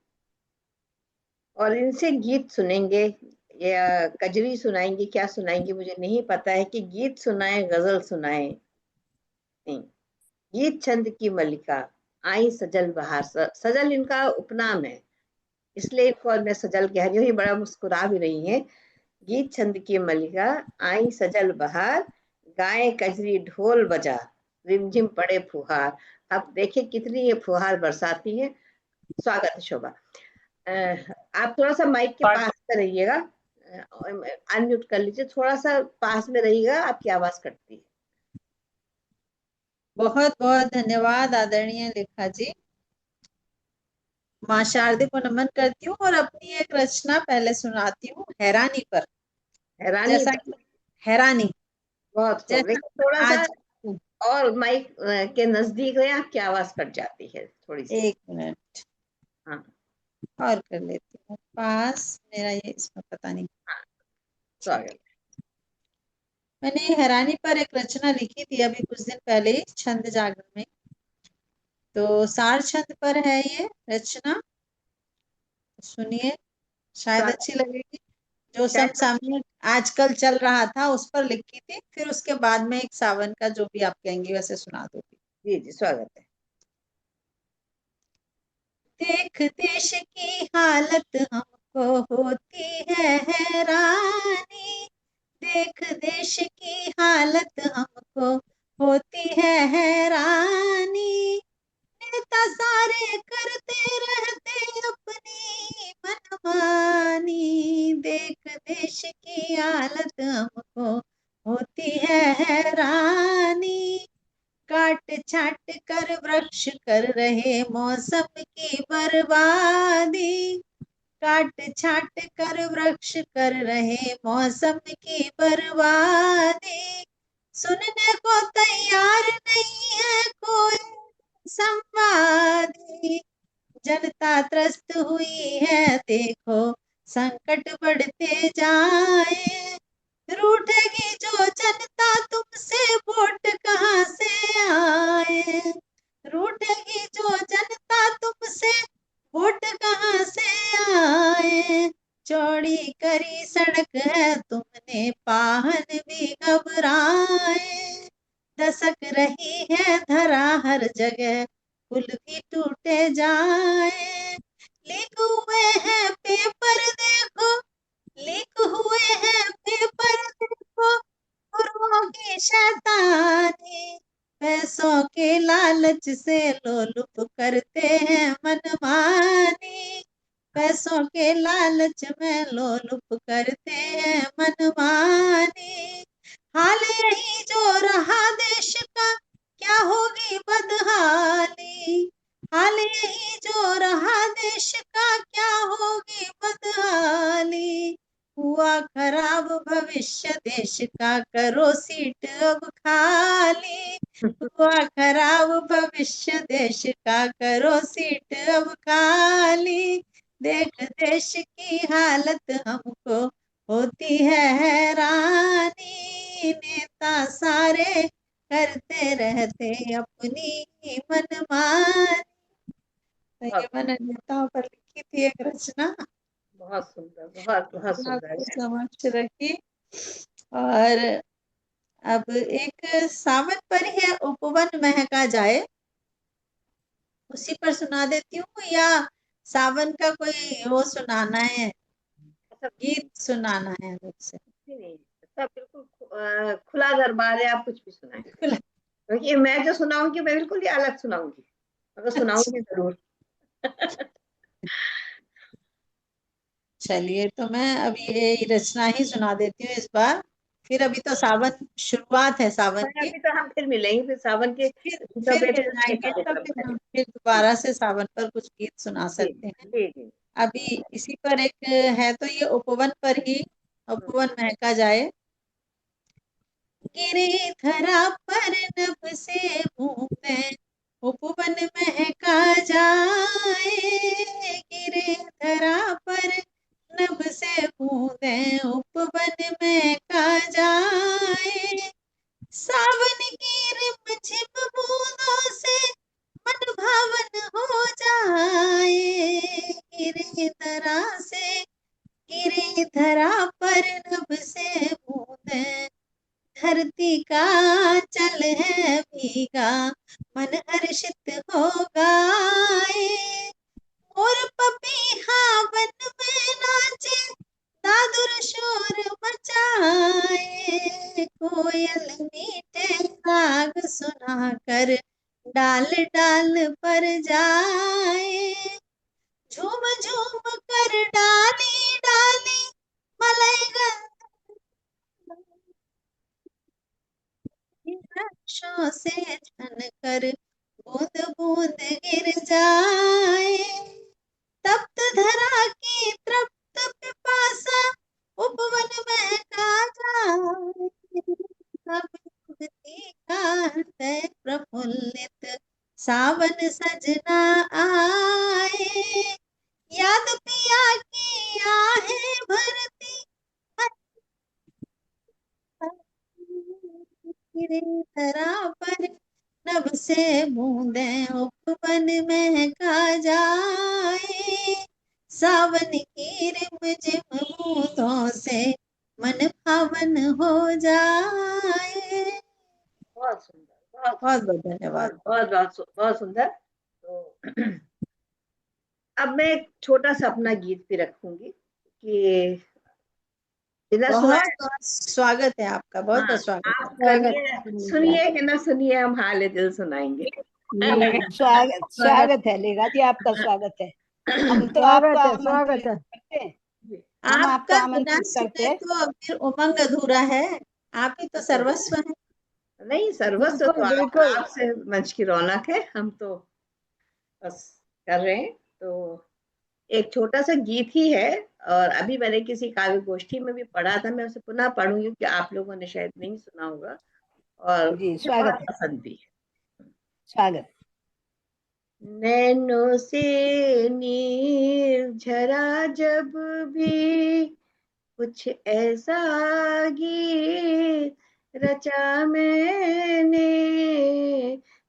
और इनसे गीत सुनेंगे या कजरी सुनाएंगे, क्या सुनाएंगे मुझे नहीं पता है कि गीत सुनाए गजल सुनाए नहीं। गीत छंद की मल्लिका आई सजल बहार, सजल इनका उपनाम है इसलिए इनको और मैं सजल कह रही हूँ, ये बड़ा मुस्कुरा भी रही है। गीत छंद की मल्लिका आई सजल बहार, गाए कजरी ढोल बजा, रिमझिम पड़े फुहार। अब देखिए कितनी ये फुहार बरसाती है। स्वागत है शोभा। आप थोड़ा सा माइक के पास में रहिएगा, अनम्यूट कर लीजिए, थोड़ा सा पास में रहिएगा, आपकी आवाज कटती है।
बहुत बहुत धन्यवाद आदरणीय लेखा जी। माँ शारदे को नमन करती हूँ और अपनी एक रचना पहले सुनाती हूँ, हैरानी पर।
हैरानी
जैसा कि हैरानी
बहुत खूब, लेकिन थोड़ा
आज
सा और माइक के नजदीक रहे, आपकी आवाज कट जाती है थोड़ी सी।
1 मिनट
हाँ
और कर लेती हूँ पास, मेरा ये इसमें पता नहीं।
स्वागत।
मैंने हैरानी पर एक रचना लिखी थी अभी कुछ दिन पहले ही छंद जागरण में, तो सार छंद पर है ये रचना, सुनिए शायद अच्छी लगेगी। जो समसामयिक आजकल चल रहा था उस पर लिखी थी, फिर उसके बाद में एक सावन का जो भी आप कहेंगे वैसे सुना दूंगी।
जी जी स्वागत है।
देख देश की हालत हमको होती है हैरानी, देख देश की हालत हमको होती है हैरानी, नेता सारे करते रहते अपनी मनमानी, देख देश की हालत हमको होती है हैरानी, काट छाट कर वृक्ष कर रहे मौसम की बर्बादी, काट छाट कर वृक्ष कर रहे मौसम की बर्बादी, सुनने को तैयार नहीं है कोई संवादी, जनता त्रस्त हुई है देखो संकट बढ़ते जाए, रूठेगी जो जनता तुमसे वोट कहाँ से आए, रूठेगी जो जनता तुमसे वोट कहाँ से आए, चौड़ी करी सड़क है तुमने पाहन भी घबराए, दशक रही है धरा हर जगह पुल भी टूटे जाए, लीक हुए हैं पेपर देखो, लीक हुए हैं पेपर देखो, गुरुओं की शैतानी, पैसों के लालच से लोलुप करते हैं मनमानी, पैसों के लालच में लोलुप करते हैं मनमानी, हाल यही जो रहा देश का क्या होगी बदहाली, हाल यही जो रहा देश का क्या होगी बदहाली, हुआ खराब भविष्य देश का करो सीट अब खाली, हुआ खराब भविष्य देश का करो सीट अब खाली, देख देश की हालत हमको होती है हैरानी, नेता सारे करते रहते अपनी मनमानी। तो ये मैंने नेताओं पर लिखी थी एक रचना,
बहुत सुंदर, बहुत बहुत सुंदर
आपको
है।
समक्ष रखी। और अब एक सावन पर ही है, उपवन महका जाए, उसी पर सुना देती हूँ, या सावन का कोई वो सुनाना है, गीत सुनाना है अलग से?
नहीं, सब बिल्कुल खुला दरबार है, आप कुछ भी सुनाएं, क्योंकि मैं जो सुनाऊंगी मैं बिल्कुल ही अलग सुनाऊंगी, मगर सुनाऊंगी जरूर।
चलिए, तो मैं अभी ये रचना ही सुना देती हूँ इस बार, फिर अभी तो सावन शुरुआत है सावन की,
अभी तो हम फिर मिलेंगे, फिर सावन के
फिर मिल जाएंगे, तो फिर दोबारा से सावन पर कुछ गीत सुना सकते हैं।
जी जी।
अभी इसी पर एक है, तो ये उपवन पर ही, उपवन महका जाए। गिरे धरा पर नभ से बूंदें, उपवन महका जाए, गिरे धरा पर नभ से बूंदें, उपवन महका जाए, सावन की रिमझिम बूंदों से मन भावन हो जाए, गिरे धरा से, गिरे धरा पर नभ से बूंदें, धरती का चल है भीगा, मन हर्षित हो गाए, मोर पपीहा वन में नाचे, दादुर शोर मचाए, कोयल मीठे राग सुनाकर डाल डाल पर जाए, झूम झूम कर डाली डाली मलई वृक्षों से छन कर बूंद बूंद गिर जाए, तप्त धरा की तृप्त पिपासा उपवन महका जाए, तब युवती का हृदय प्रफुल्लित सावन सजना आए, याद पिया की आहें भरती गिरे धरा पर नभ से बूंदें, उपवन महका जाए, सावन की रिमझिम बूंदों से मन भावन हो जाए।
बहुत सुंदर,
बहुत बहुत धन्यवाद।
बहुत सुंदर। तो अब मैं एक छोटा सा अपना गीत भी रखूंगी कि बिना
बहुत
सुनाए,
बहुत स्वागत है आपका, बहुत बहुत स्वागत है।
आप करिए, सुनिए कि ना सुनिए, हम हाले दिल सुनाएंगे।
स्वागत स्वागत है लेगा जी, आपका स्वागत है। हम तो आपको आमंत्रित करते हैं, हम आपको
आपका बिना
आमंत्रित करते
सुने
हैं।
तो फिर उमंग अधूरा है, आप ही तो सर्वस्व हैं।
नहीं, सर्वस्व तो आपसे मंच की रौनक है, हम तो बस कर रहे हैं। तो एक छोटा सा गीत ही है, और अभी मैंने किसी काव्य गोष्ठी में भी पढ़ा था, मैं उसे पुनः पढ़ूंगी कि आप लोगों ने शायद नहीं सुना होगा, और
जी,
मुझे
स्वागत
बहुत
है।
पसंद भी है।
स्वागत।
नैनों से नीर झरा जब भी, कुछ ऐसा गीत रचा मैंने,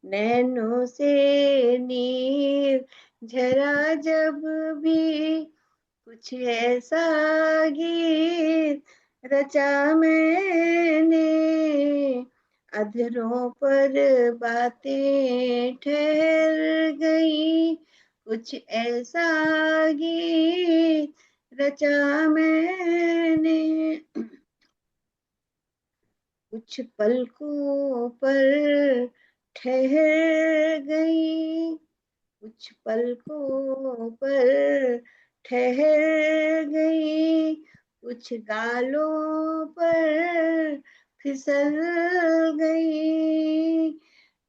नैनों से नीर झरा जब भी, कुछ ऐसा गीत रचा मैंने, अधरों पर बातें ठहर गई, कुछ ऐसा गीत रचा मैंने, कुछ पलकों पर ठहर गई, कुछ पलकों पर ठहर गई, कुछ गालों पर फिसल गई,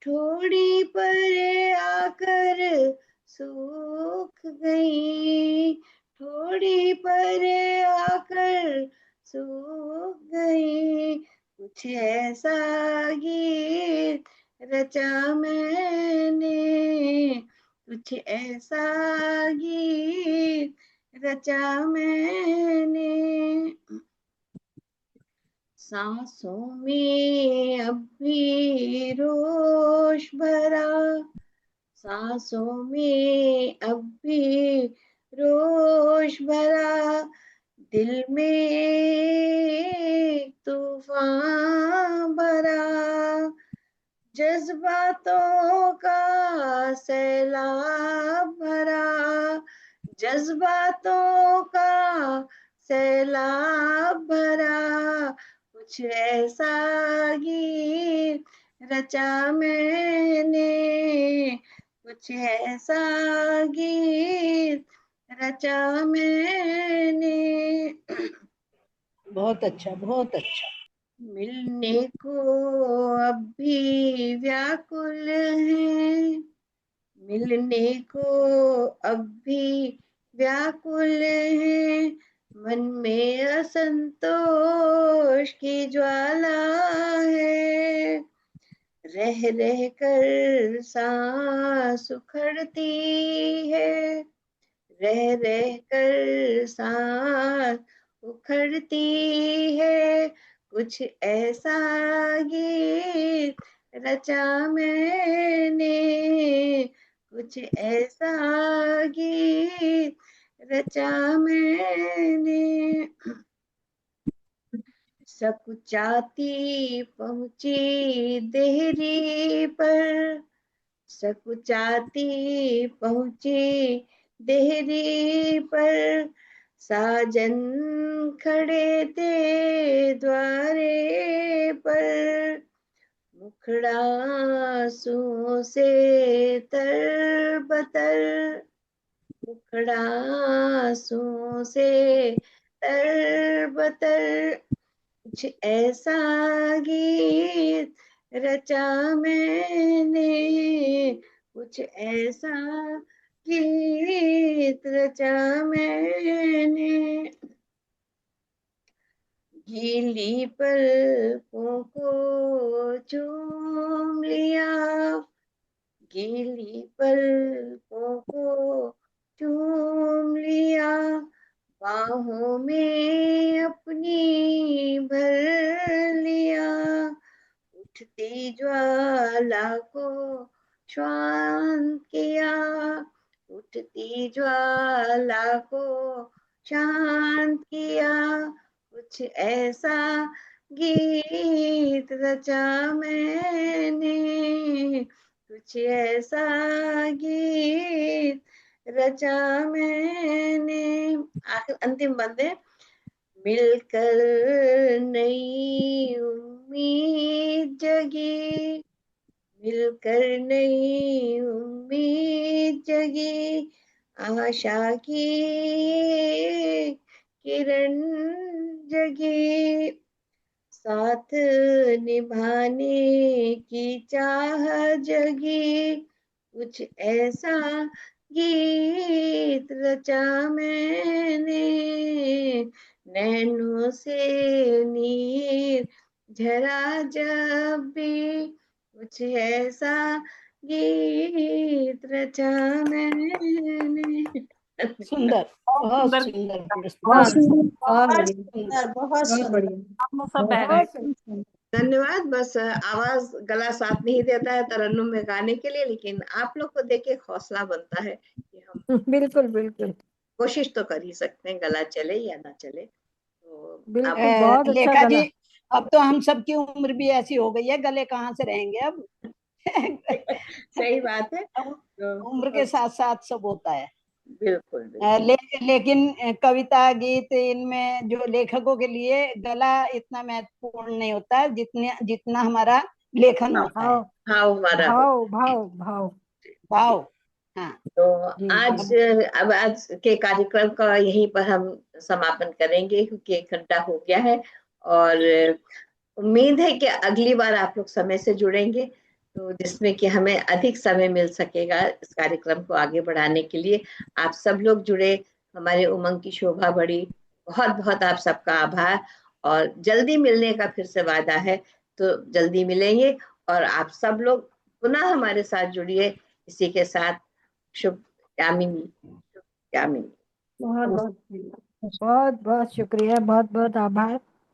ठोड़ी पर आकर सूख गई, ठोड़ी पर आकर सूख गई। कुछ ऐसा गीत रचा मैंने, कुछ ऐसा गीत रचा मैंने। सांसों में अब भी रोश भरा, सांसों में अब भी रोश भरा, दिल में तूफान भरा, जज्बातों का सैलाब भरा, जज्बातों का सैलाब भरा। कुछ ऐसा गीत रचा मैंने, कुछ ऐसा गीत रचा मैंने।
बहुत अच्छा, बहुत अच्छा।
मिलने को अब भी व्याकुल है, मिलने को अब भी व्याकुल है, मन में असंतोष की ज्वाला है, रह रह कर सांस उखड़ती है, रह रह कर सांस उखड़ती है। कुछ ऐसा गीत रचा मैंने, कुछ ऐसा गीत रचा मैंने। सकुचाती पहुंची देहरी पर, सकुचाती पहुंची देहरी पर, साजन खड़े थे द्वारे पर, मुखड़ा आंसुओं से तरबतर, मुखड़ा आंसुओं से तरबतर। कुछ ऐसा गीत रचा मैंने, कुछ ऐसा गीत रचा मैंने। गीली पलकों को चूम लिया, गीली पलकों को चूम लिया, बाहों में अपनी भर लिया, उठती ज्वाला को शांत किया, उठती ज्वाला को शांत किया। कुछ ऐसा गीत रचा मैंने, कुछ ऐसा गीत रचा मैंने। आखिर अंतिम बंद है। मिलकर नई उम्मीद जगी, मिलकर नई उम्मीद जगी, आशा की किरण जगी, साथ निभाने की चाह जगी। कुछ ऐसा गीत रचा मैंने, नैनों से नीर झरा जब भी, कुछ ऐसा गीत रचा मैंने।
सुंदर, बहुत
सुंदर
सुंदर
बहुत
प्रस्तुति।
बहुत
सुंदर, बहुत
बहुत
सुंदर।
बढ़िया,
हम सब बह रहे
बहुत
हैं।
सुंदर।
धन्यवाद। बस आवाज गला साथ नहीं देता है तरन्नुम में गाने के लिए, लेकिन आप लोग को देख के हौसला बनता है कि हम
बिल्कुल बिल्कुल
कोशिश तो कर ही सकते हैं, गला चले या ना चले। तो आप
बिल्कुल, बहुत अच्छा
लेखा
गला।
जी, अब तो हम सबकी उम्र भी ऐसी हो गई है, गले कहाँ से रहेंगे अब।
सही बात है।
अब
तो
उम्र के साथ साथ सब होता है।
बिल्कुल बिल्कुल।
लेकिन कविता गीत इनमें जो लेखकों के लिए गला इतना महत्वपूर्ण नहीं होता है जितना हमारा लेखन होता है।
भाव
हाँ हमारा
भाव भाव भाव।
भाव। हाँ
तो
जी
आज
जी
अब आज के कार्यक्रम का यहीं पर हम समापन करेंगे, क्योंकि 1 घंटा हो गया है। और उम्मीद है कि अगली बार आप लोग समय से जुड़ेंगे, तो जिसमें कि हमें अधिक समय मिल सकेगा इस कार्यक्रम को आगे बढ़ाने के लिए। आप सब लोग जुड़े, हमारे उमंग की शोभा बढ़ी बहुत बहुत आप सबका आभार, और जल्दी मिलने का फिर से वादा है, तो जल्दी मिलेंगे। और आप सब लोग पुनः हमारे साथ जुड़िए। इसी के साथ शुभ यामिनी, शुभ यामिनी।
बहुत बहुत
बहुत बहुत शुक्रिया, बहुत बहुत आभार।